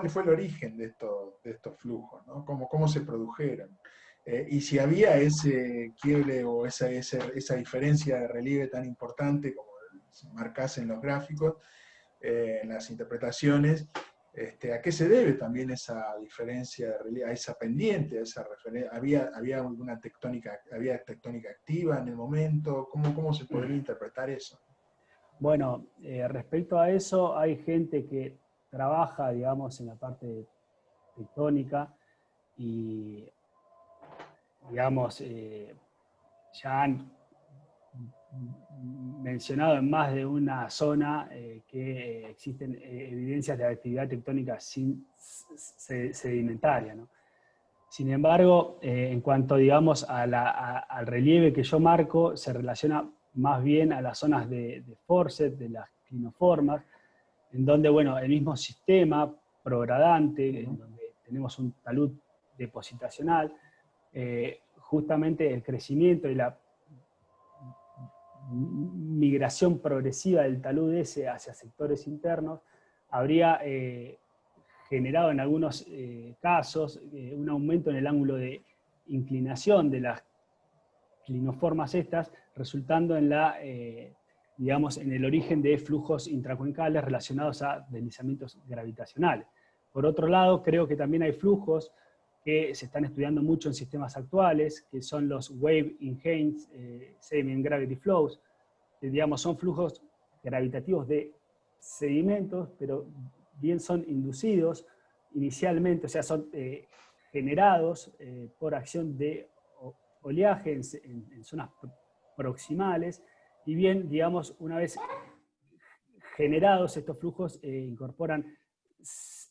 fue el origen de estos flujos, ¿no? ¿Cómo se produjeron? Y si había ese quiebre o esa diferencia de relieve tan importante como marcás en los gráficos, en las interpretaciones, ¿a qué se debe también esa diferencia de relieve, a esa pendiente, a esa referencia? ¿Había alguna tectónica activa en el momento? ¿Cómo se podría interpretar eso? Bueno, respecto a eso, hay gente que trabaja, digamos, en la parte tectónica y, digamos, ya han mencionado en más de una zona que existen evidencias de actividad tectónica sedimentaria, ¿no? Sin embargo, en cuanto, digamos, al relieve que yo marco, se relaciona más bien a las zonas de forcet, de las clinoformas, en donde, bueno, el mismo sistema progradante, en donde tenemos un talud depositacional, justamente el crecimiento y la migración progresiva del talud ese hacia sectores internos habría generado en algunos casos un aumento en el ángulo de inclinación de las clinoformas estas, resultando en digamos, en el origen de flujos intracuencales relacionados a deslizamientos gravitacionales. Por otro lado, creo que también hay flujos que se están estudiando mucho en sistemas actuales, que son los Wave Enhanced Sediment Gravity Flows, que, digamos, son flujos gravitativos de sedimentos, pero bien son inducidos inicialmente, o sea, son generados por acción de oleaje en zonas proximales, y bien, digamos, una vez generados estos flujos, incorporan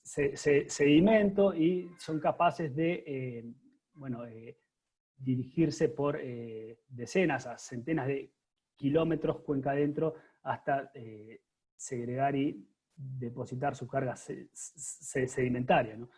sedimento y son capaces de dirigirse por decenas a centenas de kilómetros cuenca adentro hasta segregar y depositar su carga sedimentaria, ¿no?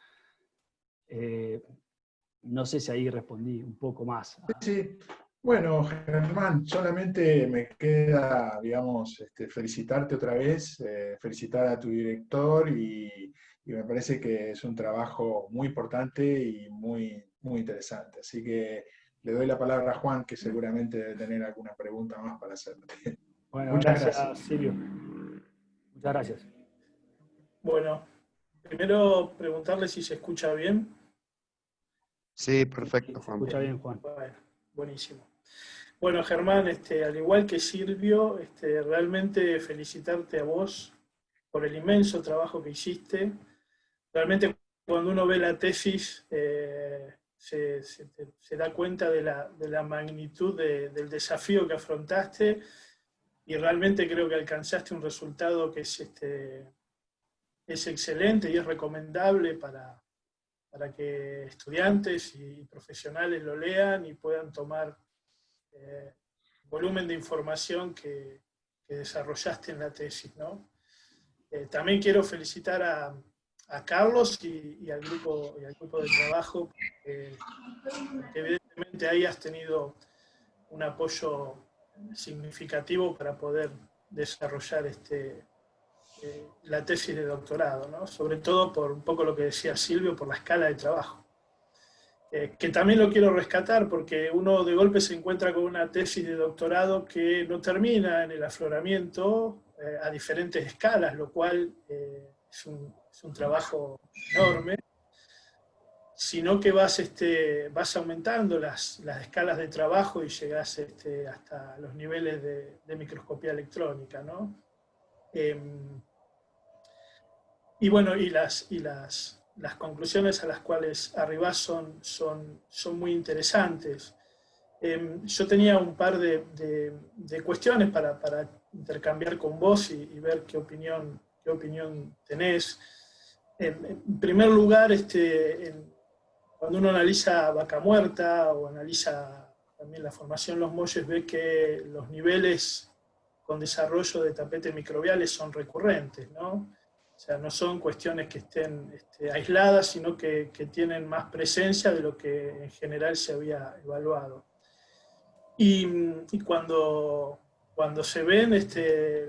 No sé si ahí respondí un poco más. Sí. Bueno, Germán, solamente me queda, digamos, felicitarte otra vez, felicitar a tu director y me parece que es un trabajo muy importante y muy, muy interesante. Así que le doy la palabra a Juan, que seguramente debe tener alguna pregunta más para hacerte. Bueno, Muchas gracias, Silvio. Muchas gracias. Bueno, primero preguntarle si se escucha bien. Sí, perfecto, Se Juan. escucha bien, Juan. Bueno, buenísimo. Bueno, Germán, al igual que Silvio, realmente felicitarte a vos por el inmenso trabajo que hiciste. Realmente cuando uno ve la tesis se da cuenta de la magnitud del desafío que afrontaste y realmente creo que alcanzaste un resultado que es excelente y es recomendable para que estudiantes y profesionales lo lean y puedan tomar volumen de información que desarrollaste en la tesis, ¿no? También quiero felicitar a Carlos y al grupo de trabajo, porque evidentemente ahí has tenido un apoyo significativo para poder desarrollar la tesis de doctorado, ¿no? Sobre todo por un poco lo que decía Silvio, por la escala de trabajo. Que también lo quiero rescatar porque uno de golpe se encuentra con una tesis de doctorado que no termina en el afloramiento a diferentes escalas, lo cual es un trabajo enorme, sino que vas aumentando las escalas de trabajo y llegas hasta los niveles de microscopía electrónica, ¿no? Y bueno, las conclusiones a las cuales arribás son muy interesantes. Yo tenía un par de cuestiones para intercambiar con vos y ver qué opinión tenés. En primer lugar, cuando uno analiza vaca muerta o analiza también la formación Los Molles, ve que los niveles con desarrollo de tapetes microbiales son recurrentes, ¿no? O sea, no son cuestiones que estén aisladas, sino que tienen más presencia de lo que en general se había evaluado. Y cuando se ven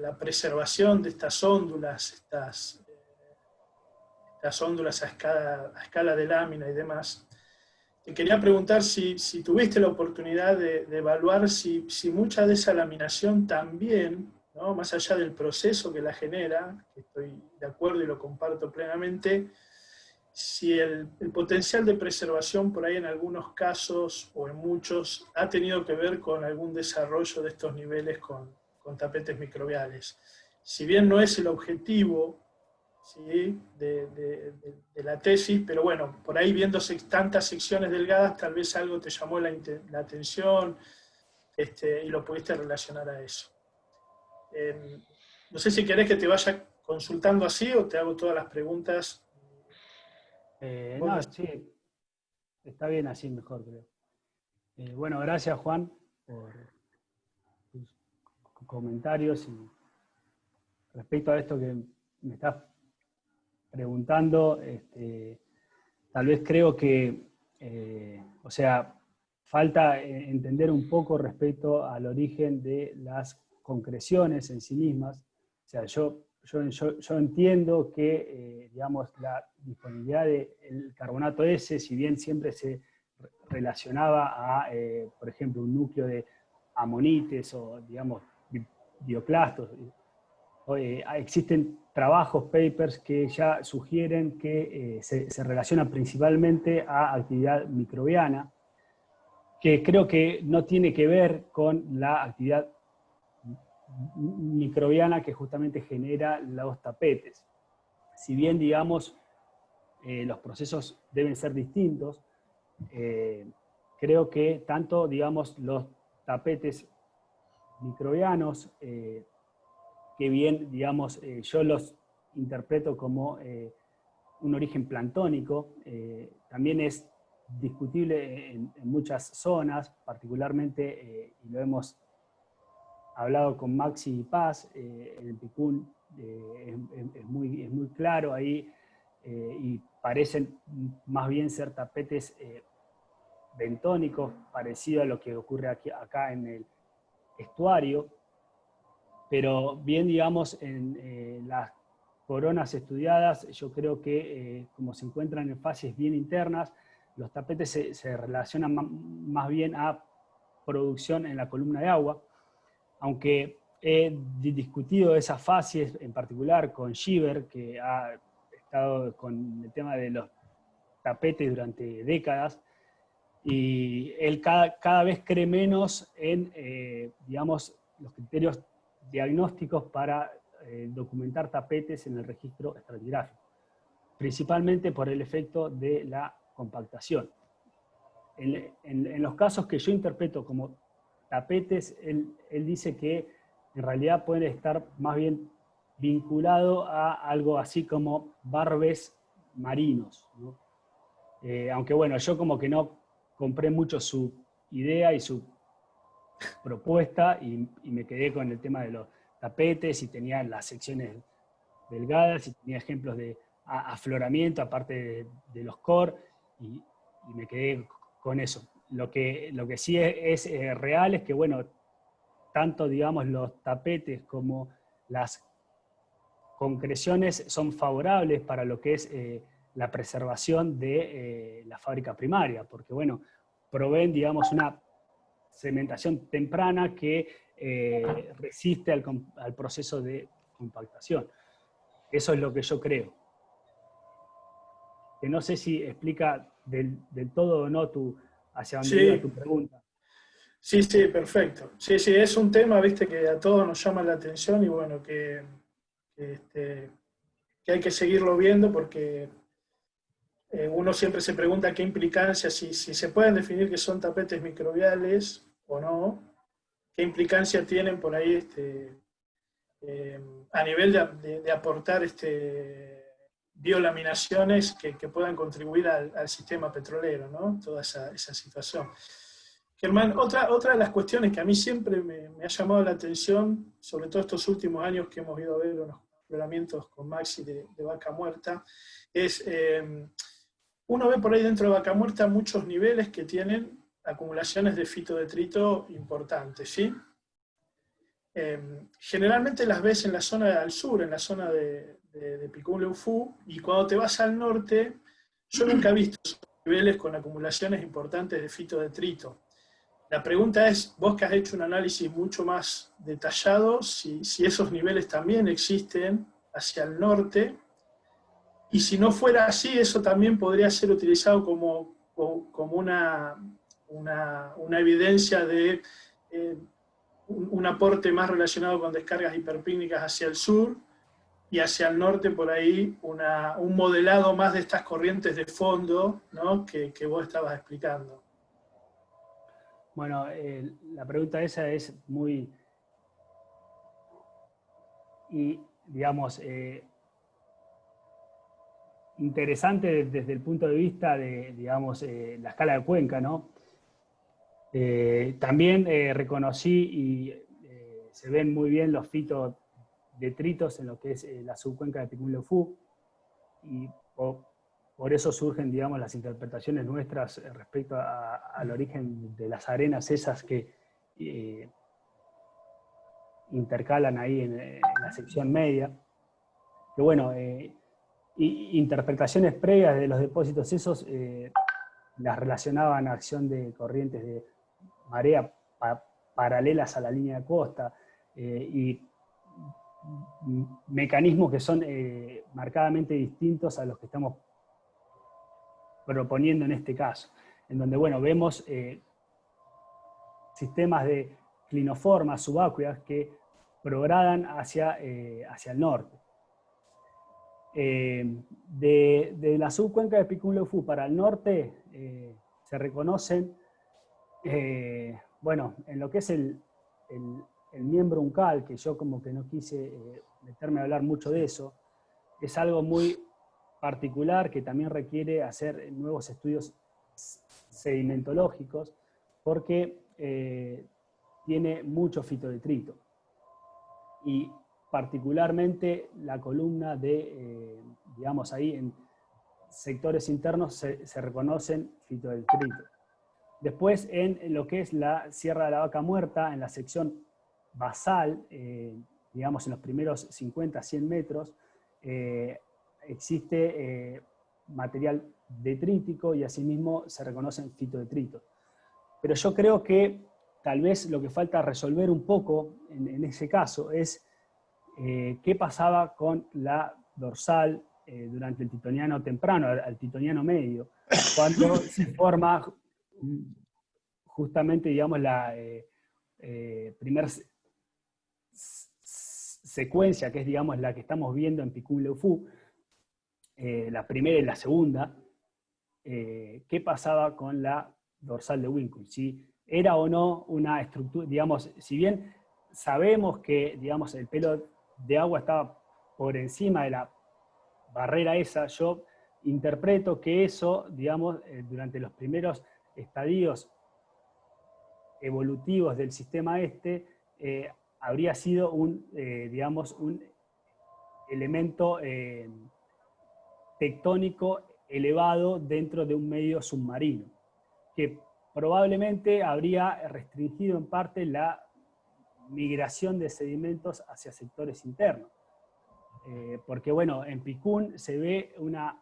la preservación de estas óndulas, estas óndulas a escala de lámina y demás, te quería preguntar si tuviste la oportunidad de evaluar si mucha de esa laminación también, ¿no? Más allá del proceso que la genera, que estoy de acuerdo y lo comparto plenamente, si el potencial de preservación por ahí en algunos casos o en muchos ha tenido que ver con algún desarrollo de estos niveles con tapetes microbiales. Si bien no es el objetivo, ¿sí?, de la tesis, pero bueno, por ahí viendo tantas secciones delgadas, tal vez algo te llamó la atención y lo pudiste relacionar a eso. No sé si querés que te vaya consultando así o te hago todas las preguntas. No, sí, está bien así mejor, creo. Bueno, gracias, Juan, por tus comentarios y respecto a esto que me estás preguntando, tal vez creo que, o sea, falta entender un poco respecto al origen de las concreciones en sí mismas. O sea, yo entiendo que, digamos, la disponibilidad del carbonato S, si bien siempre se relacionaba a, por ejemplo, un núcleo de amonites o, digamos, bioclastos, existen trabajos, papers, que ya sugieren que se relacionan principalmente a actividad microbiana, que creo que no tiene que ver con la actividad microbiana que justamente genera los tapetes. Si bien, digamos, los procesos deben ser distintos, creo que tanto, digamos, los tapetes microbianos, que bien, digamos, yo los interpreto como un origen planctónico, también es discutible en muchas zonas, particularmente, y lo hemos hablado con Maxi y Paz, el Picún es muy claro ahí, y parecen más bien ser tapetes bentónicos, parecido a lo que ocurre acá en el estuario, pero bien, digamos, en las coronas estudiadas, yo creo que como se encuentran en fases bien internas, los tapetes se relacionan más bien a producción en la columna de agua, aunque he discutido esas fases en particular con Shiver, que ha estado con el tema de los tapetes durante décadas, y él cada vez cree menos en, digamos, los criterios diagnósticos para documentar tapetes en el registro estratigráfico, principalmente por el efecto de la compactación. En los casos que yo interpreto como tapetes, él dice que en realidad pueden estar más bien vinculados a algo así como barbes marinos, ¿no? Aunque bueno, yo como que no compré mucho su idea y su propuesta y me quedé con el tema de los tapetes y tenía las secciones delgadas y tenía ejemplos de afloramiento aparte de los core y me quedé con eso. Lo que sí es real es que, bueno, tanto, digamos, los tapetes como las concreciones son favorables para lo que es la preservación de la fábrica primaria, porque, bueno, proveen, digamos, una cementación temprana que resiste al proceso de compactación. Eso es lo que yo creo. Que no sé si explica del todo o no hacia dónde iba tu pregunta. Sí, perfecto. Sí, es un tema, viste, que a todos nos llama la atención y bueno, que hay que seguirlo viendo porque uno siempre se pregunta qué implicancia, si se pueden definir que son tapetes microbiales o no, qué implicancia tienen por ahí a nivel de aportar biolaminaciones que puedan contribuir al sistema petrolero, ¿no? Toda esa situación. Germán, otra de las cuestiones que a mí siempre me ha llamado la atención, sobre todo estos últimos años que hemos ido a ver unos exploramientos con Maxi de Vaca Muerta, es, uno ve por ahí dentro de Vaca Muerta muchos niveles que tienen acumulaciones de fitodetrito importantes, ¿sí? Generalmente las ves en la zona al sur, en la zona de Picún Leufú, y cuando te vas al norte, yo nunca he visto esos niveles con acumulaciones importantes de fitodetrito. La pregunta es, vos que has hecho un análisis mucho más detallado, si esos niveles también existen hacia el norte, y si no fuera así, eso también podría ser utilizado como una evidencia de un aporte más relacionado con descargas hiperpícnicas hacia el sur, y hacia el norte por ahí un modelado más de estas corrientes de fondo, ¿no? que vos estabas explicando. Bueno, la pregunta esa es muy, digamos, interesante desde el punto de vista de, digamos, la escala de Cuenca, ¿no? También reconocí y se ven muy bien los fitodetritos en lo que es la subcuenca de Picún Leufú, y por eso surgen, digamos, las interpretaciones nuestras respecto al origen de las arenas esas que intercalan ahí en la sección media. Que bueno, interpretaciones previas de los depósitos esos las relacionaban a acción de corrientes de marea paralelas a la línea de costa y mecanismos que son marcadamente distintos a los que estamos proponiendo en este caso, en donde, bueno, vemos sistemas de clinoformas subacuas que progradan hacia el norte. De la subcuenca de Picún Leufú para el norte se reconocen, bueno, en lo que es el miembro uncal, que yo como que no quise meterme a hablar mucho de eso, es algo muy particular que también requiere hacer nuevos estudios sedimentológicos, porque tiene mucho fitodetrito. Y particularmente la columna de, digamos, ahí en sectores internos se reconocen fitodetritos. Después, en lo que es la Sierra de la Vaca Muerta, en la sección basal, digamos en los primeros 50, 100 metros, existe material detrítico y asimismo se reconocen fitodetritos. Pero yo creo que tal vez lo que falta resolver un poco en ese caso es qué pasaba con la dorsal durante el Titoniano temprano, al Titoniano medio, cuando se forma justamente, digamos, la primera secuencia, que es, digamos, la que estamos viendo en Picún-Leufu, la primera y la segunda, qué pasaba con la dorsal de Winckel, si era o no una estructura, digamos, si bien sabemos que, digamos, el pelo de agua estaba por encima de la barrera esa, yo interpreto que eso, digamos, durante los primeros estadios evolutivos del sistema habría sido digamos, un elemento tectónico elevado dentro de un medio submarino, que probablemente habría restringido en parte la migración de sedimentos hacia sectores internos. Porque bueno, en Picún se ve una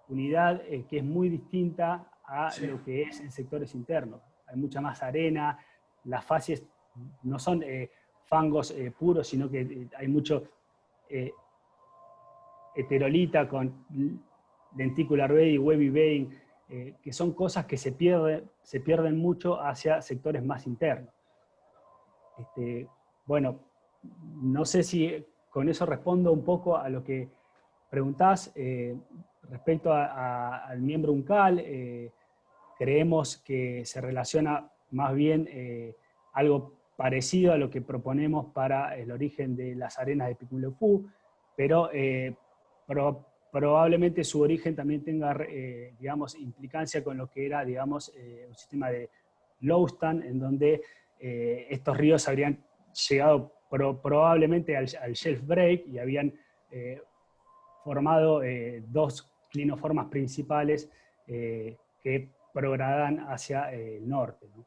unidad que es muy distinta a lo que es en sectores internos. Hay mucha más arena, las facies no son fangos puros, sino que hay mucho heterolita con lenticular bedding, webby bedding, que son cosas que se pierden mucho hacia sectores más internos. Bueno, no sé si con eso respondo un poco a lo que preguntás respecto al miembro uncal. Creemos que se relaciona más bien algo parecido a lo que proponemos para el origen de las arenas de Picún-Leufu, pero probablemente su origen también tenga, digamos, implicancia con lo que era, digamos, un sistema de Lowstand, en donde estos ríos habrían llegado probablemente al shelf break y habían formado dos clinoformas principales que progradan hacia el norte, ¿no?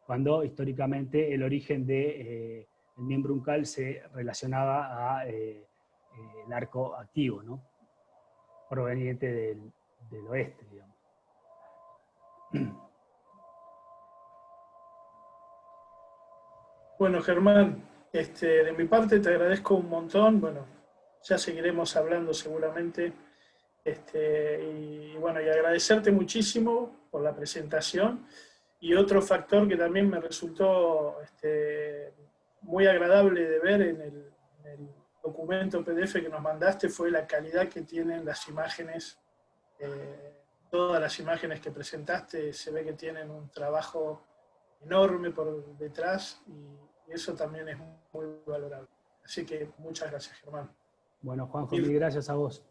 Cuando históricamente el origen del miembro uncal se relacionaba a el arco activo, ¿no? Proveniente del oeste, digamos. Bueno, Germán, de mi parte te agradezco un montón. Bueno, ya seguiremos hablando seguramente. Y bueno, y agradecerte muchísimo por la presentación. Y otro factor que también me resultó muy agradable de ver en el documento PDF que nos mandaste fue la calidad que tienen las imágenes. Todas las imágenes que presentaste se ve que tienen un trabajo enorme por detrás y eso también es muy valorable. Así que muchas gracias, Germán. Bueno, Juanjo, mil gracias a vos.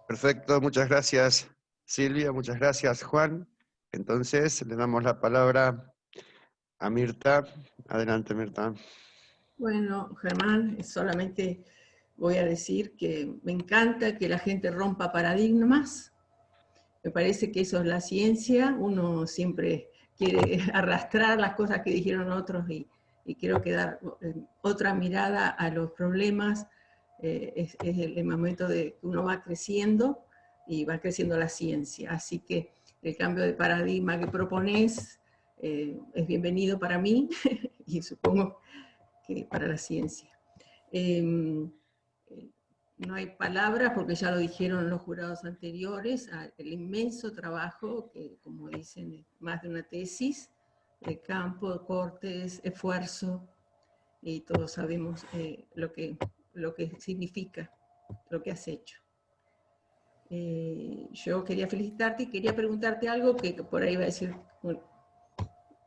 Perfecto, muchas gracias Silvia, muchas gracias Juan. Entonces le damos la palabra a Mirta. Adelante, Mirta. Bueno, Germán, solamente voy a decir que me encanta que la gente rompa paradigmas. Me parece que eso es la ciencia. Uno siempre quiere arrastrar las cosas que dijeron otros y creo que dar otra mirada a los problemas es el momento de que uno va creciendo y va creciendo la ciencia. Así que el cambio de paradigma que propones es bienvenido para mí y supongo que para la ciencia. No hay palabras porque ya lo dijeron los jurados anteriores, el inmenso trabajo que, como dicen, es más de una tesis, de campo, cortes, esfuerzo, y todos sabemos lo que significa, lo que has hecho. Yo quería felicitarte y quería preguntarte algo que por ahí va a decir, bueno,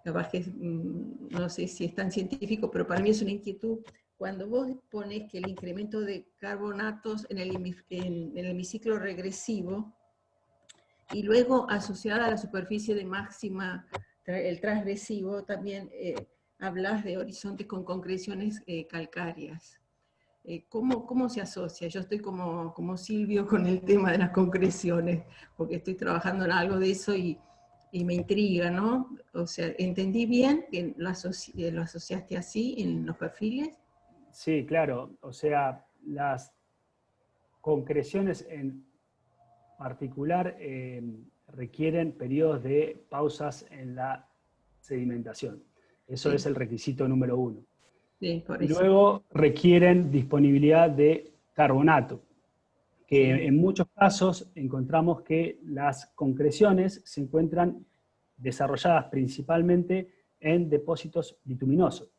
capaz que no sé si es tan científico, pero para mí es una inquietud. Cuando vos pones que el incremento de carbonatos en el hemiciclo regresivo, y luego asociada a la superficie de máxima, el transgresivo, también hablas de horizontes con concreciones calcáreas. ¿Cómo se asocia? Yo estoy como Silvio con el tema de las concreciones, porque estoy trabajando en algo de eso y me intriga, ¿no? O sea, ¿entendí bien que lo asociaste así en los perfiles? Sí, claro. O sea, las concreciones en particular requieren periodos de pausas en la sedimentación. Eso Sí. es el requisito número 1. Sí, por Y eso. luego requieren disponibilidad de carbonato, que Sí. en muchos casos encontramos que las concreciones se encuentran desarrolladas principalmente en depósitos bituminosos.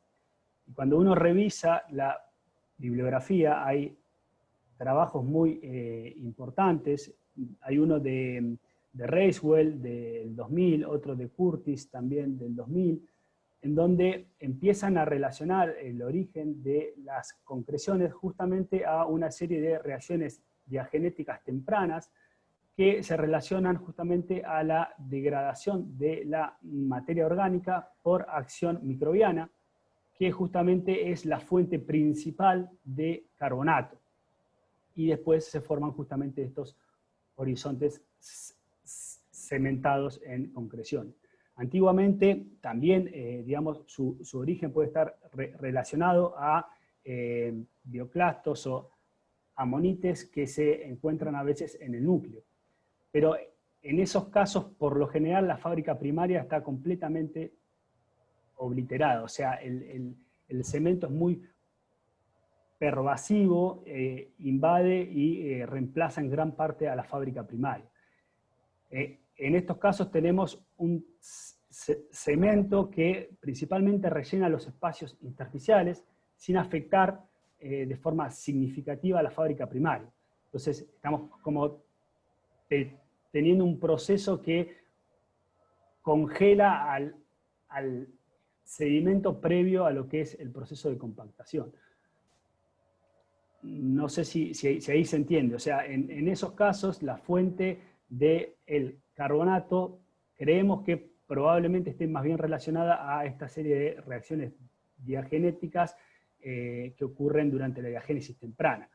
Y cuando uno revisa la bibliografía, hay trabajos muy importantes. Hay uno de Racewell del 2000, otro de Curtis también del 2000, en donde empiezan a relacionar el origen de las concreciones justamente a una serie de reacciones diagenéticas tempranas que se relacionan justamente a la degradación de la materia orgánica por acción microbiana, que justamente es la fuente principal de carbonato. Y después se forman justamente estos horizontes cementados en concreción. Antiguamente también, digamos, su origen puede estar relacionado a bioclastos o amonites que se encuentran a veces en el núcleo. Pero en esos casos, por lo general, la fábrica primaria está completamente obliterada. O sea, el cemento es muy pervasivo, invade y reemplaza en gran parte a la fábrica primaria. En estos casos tenemos un cemento que principalmente rellena los espacios intersticiales sin afectar de forma significativa a la fábrica primaria. Entonces estamos como teniendo un proceso que congela al sedimento previo a lo que es el proceso de compactación. No sé si ahí se entiende. O sea, en esos casos la fuente del carbonato creemos que probablemente esté más bien relacionada a esta serie de reacciones diagenéticas que ocurren durante la diagénesis temprana.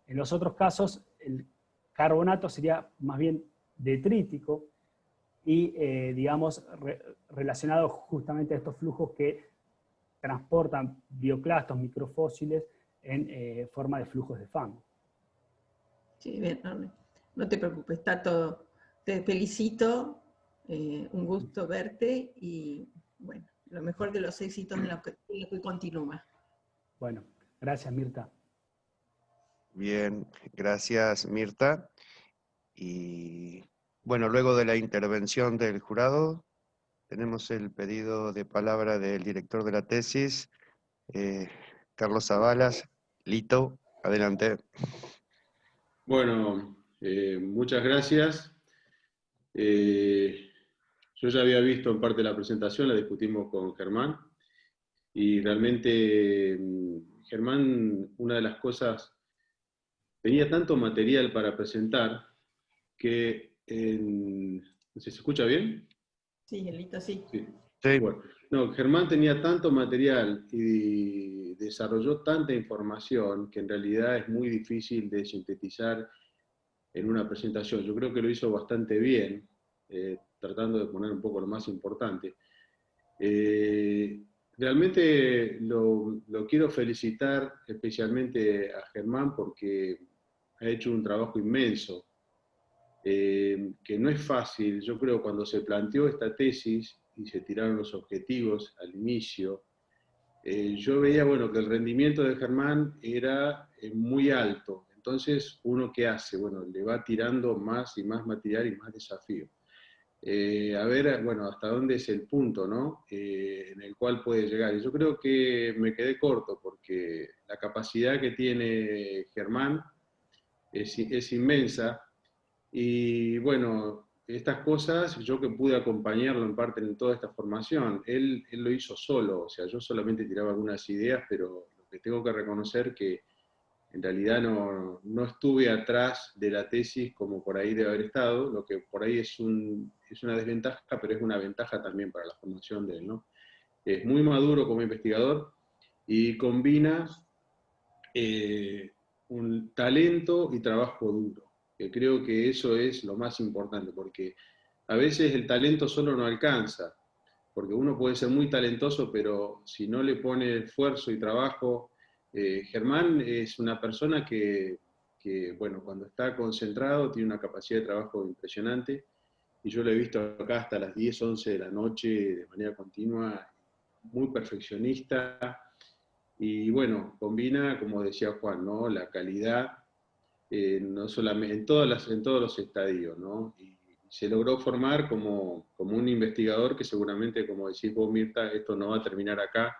En los otros casos, el carbonato sería más bien detrítico y, digamos, relacionado justamente a estos flujos que transportan bioclastos, microfósiles, en forma de flujos de fango. Sí, bien, no te preocupes, está todo. Te felicito, un gusto verte y bueno, lo mejor de los éxitos en lo que continúa. Bueno, gracias Mirta. Bien, gracias Mirta. Y bueno, luego de la intervención del jurado, tenemos el pedido de palabra del director de la tesis, Carlos Zavalas. Lito, adelante. Bueno, muchas gracias. Yo ya había visto en parte la presentación, la discutimos con Germán, y realmente Germán, una de las cosas, tenía tanto material para presentar que, no sé, ¿se escucha bien? Sí, Elito, sí. Sí. Sí. Bueno, no, Germán tenía tanto material y desarrolló tanta información que en realidad es muy difícil de sintetizar en una presentación. Yo creo que lo hizo bastante bien, tratando de poner un poco lo más importante. Realmente lo quiero felicitar especialmente a Germán porque ha hecho un trabajo inmenso, que no es fácil. Yo creo cuando se planteó esta tesis y se tiraron los objetivos al inicio, yo veía bueno, que el rendimiento de Germán era muy alto. Entonces, ¿uno qué hace? Bueno, le va tirando más y más material y más desafío. A ver, bueno, hasta dónde es el punto, ¿no? En el cual puede llegar. Y yo creo que me quedé corto porque la capacidad que tiene Germán es inmensa. Y bueno, estas cosas, yo que pude acompañarlo en parte en toda esta formación, él lo hizo solo, o sea, yo solamente tiraba algunas ideas, pero lo que tengo que reconocer que en realidad no estuve atrás de la tesis como por ahí debe haber estado, lo que por ahí es una desventaja, pero es una ventaja también para la formación de él, ¿no? Es muy maduro como investigador y combina un talento y trabajo duro, que creo que eso es lo más importante, porque a veces el talento solo no alcanza, porque uno puede ser muy talentoso, pero si no le pone esfuerzo y trabajo, Germán es una persona que, bueno, cuando está concentrado tiene una capacidad de trabajo impresionante, y yo lo he visto acá hasta las 10, 11 de la noche de manera continua, muy perfeccionista, y bueno, combina, como decía Juan, ¿no? La calidad, no solamente, en todos los estadios, ¿no? Y se logró formar como un investigador que seguramente, como decís vos, Mirta, esto no va a terminar acá,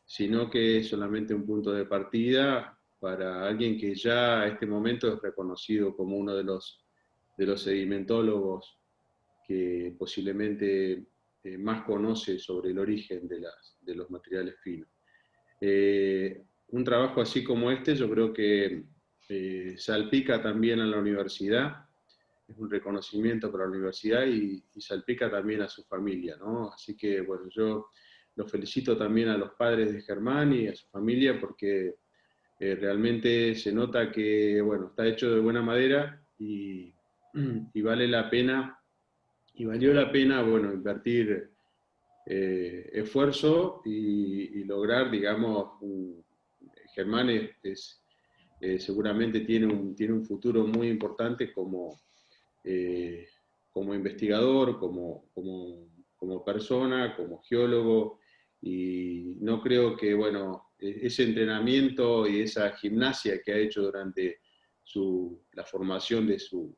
sino que es solamente un punto de partida para alguien que ya a este momento es reconocido como uno de los sedimentólogos que posiblemente más conoce sobre el origen de los materiales finos. Un trabajo así como este yo creo que salpica también a la universidad, es un reconocimiento para la universidad y salpica también a su familia, ¿no? Así que, bueno, yo los felicito también a los padres de Germán y a su familia porque realmente se nota que, bueno, está hecho de buena madera y vale la pena, y valió la pena, bueno, invertir esfuerzo y lograr, digamos, Germán seguramente tiene un futuro muy importante como investigador, como persona, como geólogo, y no creo que, bueno, ese entrenamiento y esa gimnasia que ha hecho durante la formación de su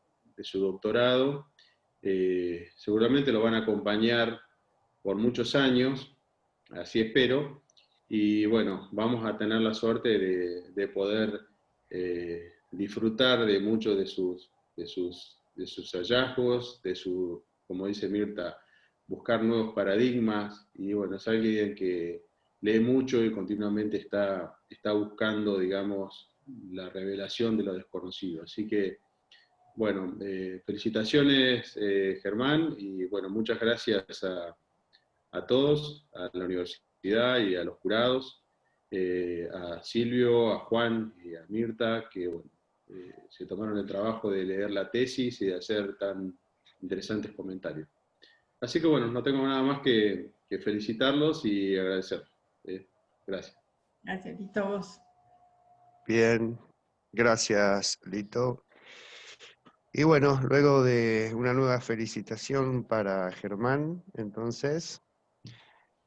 doctorado, seguramente lo van a acompañar por muchos años, así espero, y bueno, vamos a tener la suerte de poder disfrutar de muchos de sus hallazgos, como dice Mirta, buscar nuevos paradigmas, y bueno, es alguien que lee mucho y continuamente está buscando, digamos, la revelación de lo desconocido. Así que, bueno, felicitaciones Germán, y bueno, muchas gracias a todos, a la universidad y a los jurados, a Silvio, a Juan y a Mirta, que bueno, se tomaron el trabajo de leer la tesis y de hacer tan interesantes comentarios. Así que bueno, no tengo nada más que felicitarlos y agradecer. Gracias. Gracias, Lito, a vos. Bien, gracias, Lito. Y bueno, luego de una nueva felicitación para Germán, entonces,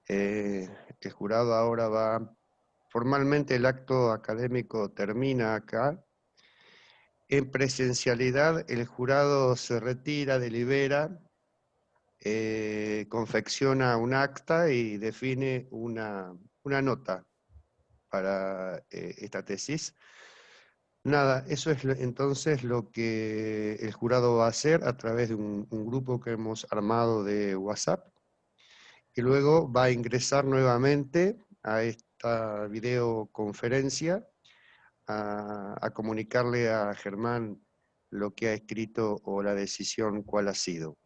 el jurado ahora va, formalmente el acto académico termina acá. En presencialidad, el jurado se retira, delibera, confecciona un acta y define una nota para esta tesis. Nada, eso es entonces lo que el jurado va a hacer a través de un grupo que hemos armado de WhatsApp, y luego va a ingresar nuevamente a esta videoconferencia a comunicarle a Germán lo que ha escrito o la decisión cuál ha sido.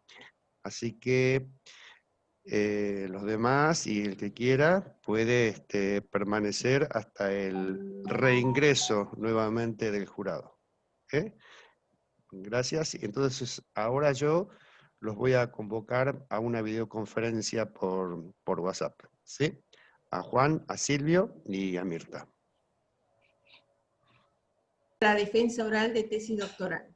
Así que los demás y el que quiera puede permanecer hasta el reingreso nuevamente del jurado. Gracias. Y entonces ahora yo los voy a convocar a una videoconferencia por WhatsApp, ¿sí? A Juan, a Silvio y a Mirta. La defensa oral de tesis doctoral.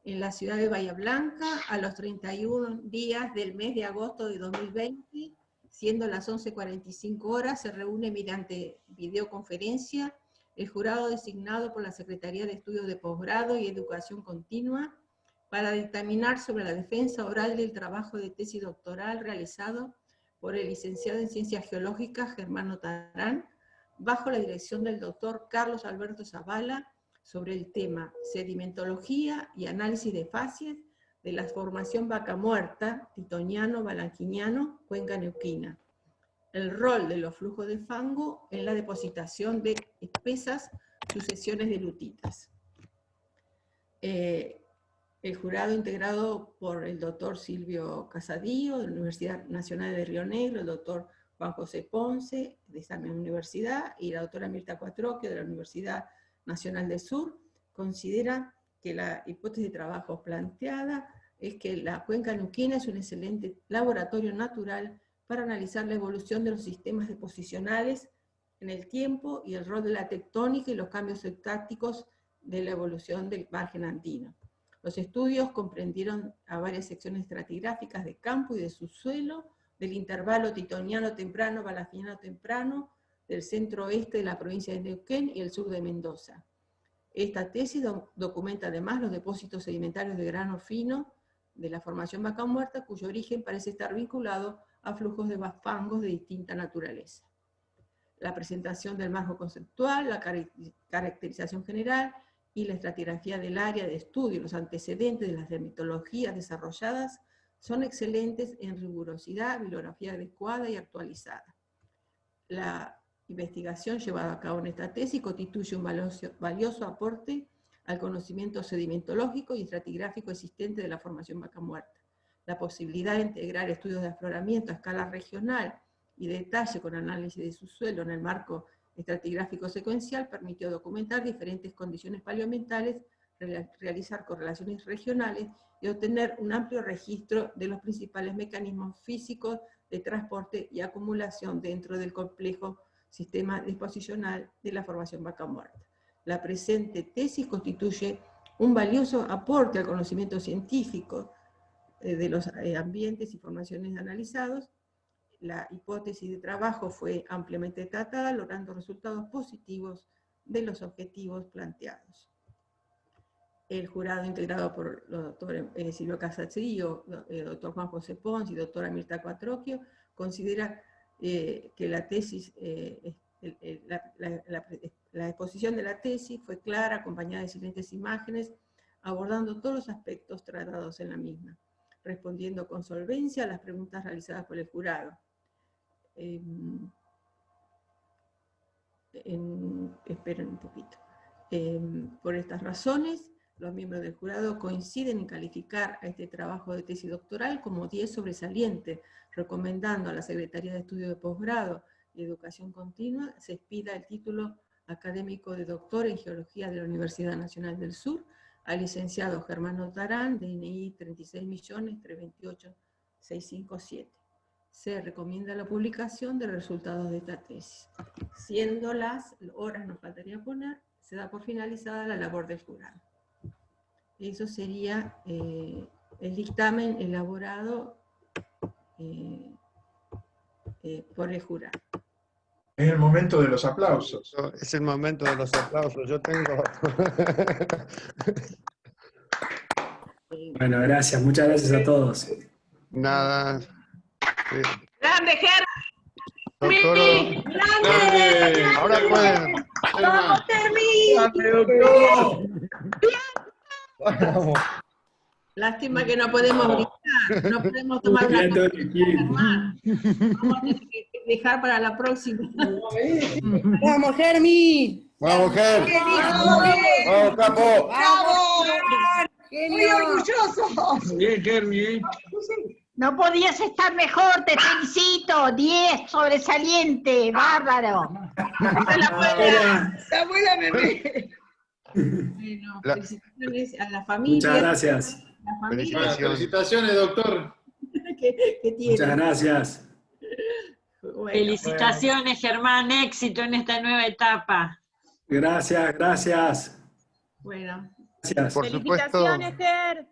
En la ciudad de Bahía Blanca, a los 31 días del mes de agosto de 2020, siendo las 11:45 horas, se reúne mediante videoconferencia el jurado designado por la Secretaría de Estudios de Posgrado y Educación Continua para dictaminar sobre la defensa oral del trabajo de tesis doctoral realizado por el licenciado en Ciencias Geológicas Germán Notarán, bajo la dirección del doctor Carlos Alberto Zavala, sobre el tema sedimentología y análisis de facies de la formación Vaca Muerta, Titoniano, Balanquiniano, Cuenca Neuquina. El rol de los flujos de fango en la depositación de espesas sucesiones de lutitas. El jurado integrado por el doctor Silvio Casadillo, de la Universidad Nacional de Río Negro, el doctor Juan José Ponce, de esa misma universidad, y la doctora Mirta Cuatroquio, de la Universidad Nacional del Sur, considera que la hipótesis de trabajo planteada es que la cuenca neuquina es un excelente laboratorio natural para analizar la evolución de los sistemas deposicionales en el tiempo y el rol de la tectónica y los cambios tácticos de la evolución del margen andino. Los estudios comprendieron a varias secciones estratigráficas de campo y de subsuelo, del intervalo titoniano temprano, balanquiniano temprano, del centro oeste de la provincia de Neuquén y el sur de Mendoza. Esta tesis documenta además los depósitos sedimentarios de grano fino de la formación Vaca Muerta, cuyo origen parece estar vinculado a flujos de fangos de distinta naturaleza. La presentación del marco conceptual, la caracterización general y la estratigrafía del área de estudio, los antecedentes de las metodologías desarrolladas son excelentes en rigurosidad, bibliografía adecuada y actualizada. La investigación llevada a cabo en esta tesis constituye un valioso aporte al conocimiento sedimentológico y estratigráfico existente de la formación Vaca Muerta. La posibilidad de integrar estudios de afloramiento a escala regional y detalle con análisis de subsuelo en el marco estratigráfico secuencial permitió documentar diferentes condiciones paleoambientales, realizar correlaciones regionales y obtener un amplio registro de los principales mecanismos físicos de transporte y acumulación dentro del complejo sistema disposicional de la formación Vaca Muerta. La presente tesis constituye un valioso aporte al conocimiento científico de los ambientes y formaciones analizados. La hipótesis de trabajo fue ampliamente tratada, logrando resultados positivos de los objetivos planteados. El jurado, integrado por los doctores Silvio Casadillo, doctor Juan José Pons y doctora Mirta Cuatroquio, considera que la tesis, la exposición de la tesis fue clara, acompañada de excelentes imágenes, abordando todos los aspectos tratados en la misma, respondiendo con solvencia a las preguntas realizadas por el jurado. Esperen un poquito. Por estas razones, los miembros del jurado coinciden en calificar a este trabajo de tesis doctoral como 10 sobresaliente, recomendando a la Secretaría de Estudio de Posgrado y Educación Continua se expida el título académico de doctor en Geología de la Universidad Nacional del Sur al licenciado Germán Otarán, DNI 36.328.657. Se recomienda la publicación de resultados de esta tesis. Siendo las horas, nos faltaría poner, se da por finalizada la labor del jurado. Eso sería el dictamen elaborado por el jurado. Es el momento de los aplausos. Es el momento de los aplausos. Yo tengo... Bueno, gracias. Muchas gracias a todos. Nada. ¡Grande, Ger! Doctor, ¡Grande! ahora pueden. ¡Vamos, Termi! Vamos. Lástima que no podemos gritar, no podemos tomar una cosa. Vamos a tener que dejar para la próxima. ¡Vamos, Germi! Vamos, Ger. Vamos, capo. ¡Bravo! Muy orgulloso. Bien, Germi. No podías estar mejor, te felicito. 10, sobresaliente, bárbaro. La abuela bebé. Bueno, felicitaciones a la familia. Muchas gracias. La familia Felicitaciones, doctor. que tiene. Muchas gracias. Bueno, Felicitaciones, Germán, éxito en esta nueva etapa. Gracias, gracias. bueno. Gracias. Por supuesto. Felicitaciones, Ger.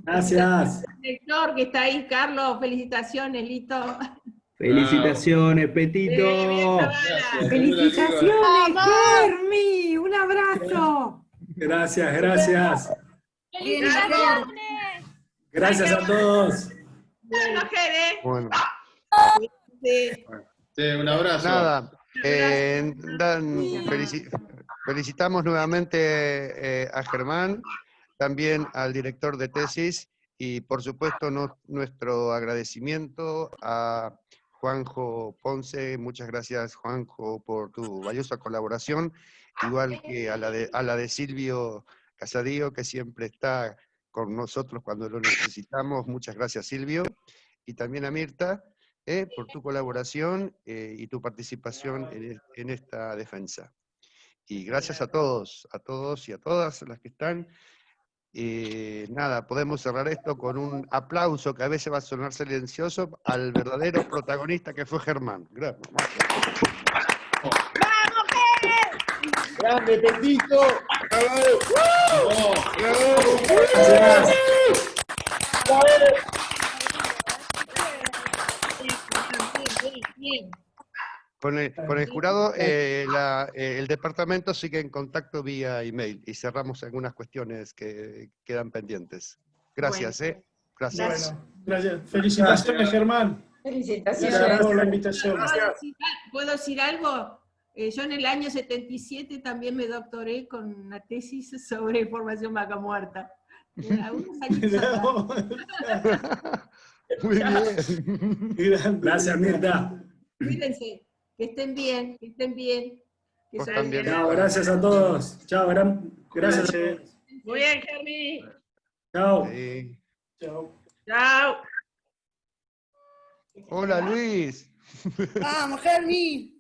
Gracias. Lector que está ahí, Carlos, felicitaciones, Lito. Felicitaciones, Petito. Gracias. Felicitaciones, Germi. Un abrazo. Gracias, gracias. Felicitaciones. Gracias a todos. Bueno, Jere. Bueno, Sí. Sí, un abrazo. nada. Felicitamos nuevamente a Germán. también al director de tesis y por supuesto nuestro agradecimiento a Juanjo Ponce. Muchas gracias, Juanjo, por tu valiosa colaboración, igual que a la de Silvio Casadío, que siempre está con nosotros cuando lo necesitamos. Muchas gracias, Silvio. Y también a Mirta, por tu colaboración y tu participación en esta defensa. Y gracias a todos y a todas las que están. Nada, podemos cerrar esto con un aplauso que a veces va a sonar silencioso al verdadero protagonista que fue Germán. Gracias. ¡Vamos, Ger! ¡Grande, Petito! ¡Bravo! Gracias. Con el jurado, el departamento sigue en contacto vía email y cerramos algunas cuestiones que quedan pendientes. Gracias, Bueno. Gracias. Bueno, gracias. Felicitaciones, Germán. Felicitaciones. Gracias por la invitación. ¿Puedo decir algo? Yo en el año 77 también me doctoré con una tesis sobre formación vaca muerta. Unos años atrás. Muy bien. Gracias, Mirta. Cuídense, que estén bien, que estén bien. Que Vos salgan. también. Chao, gracias a todos. Chao, gracias a todos. Muy bien, Germi. Chao. Sí. Chao. Chao. Hola, Luis. Vamos, Germi.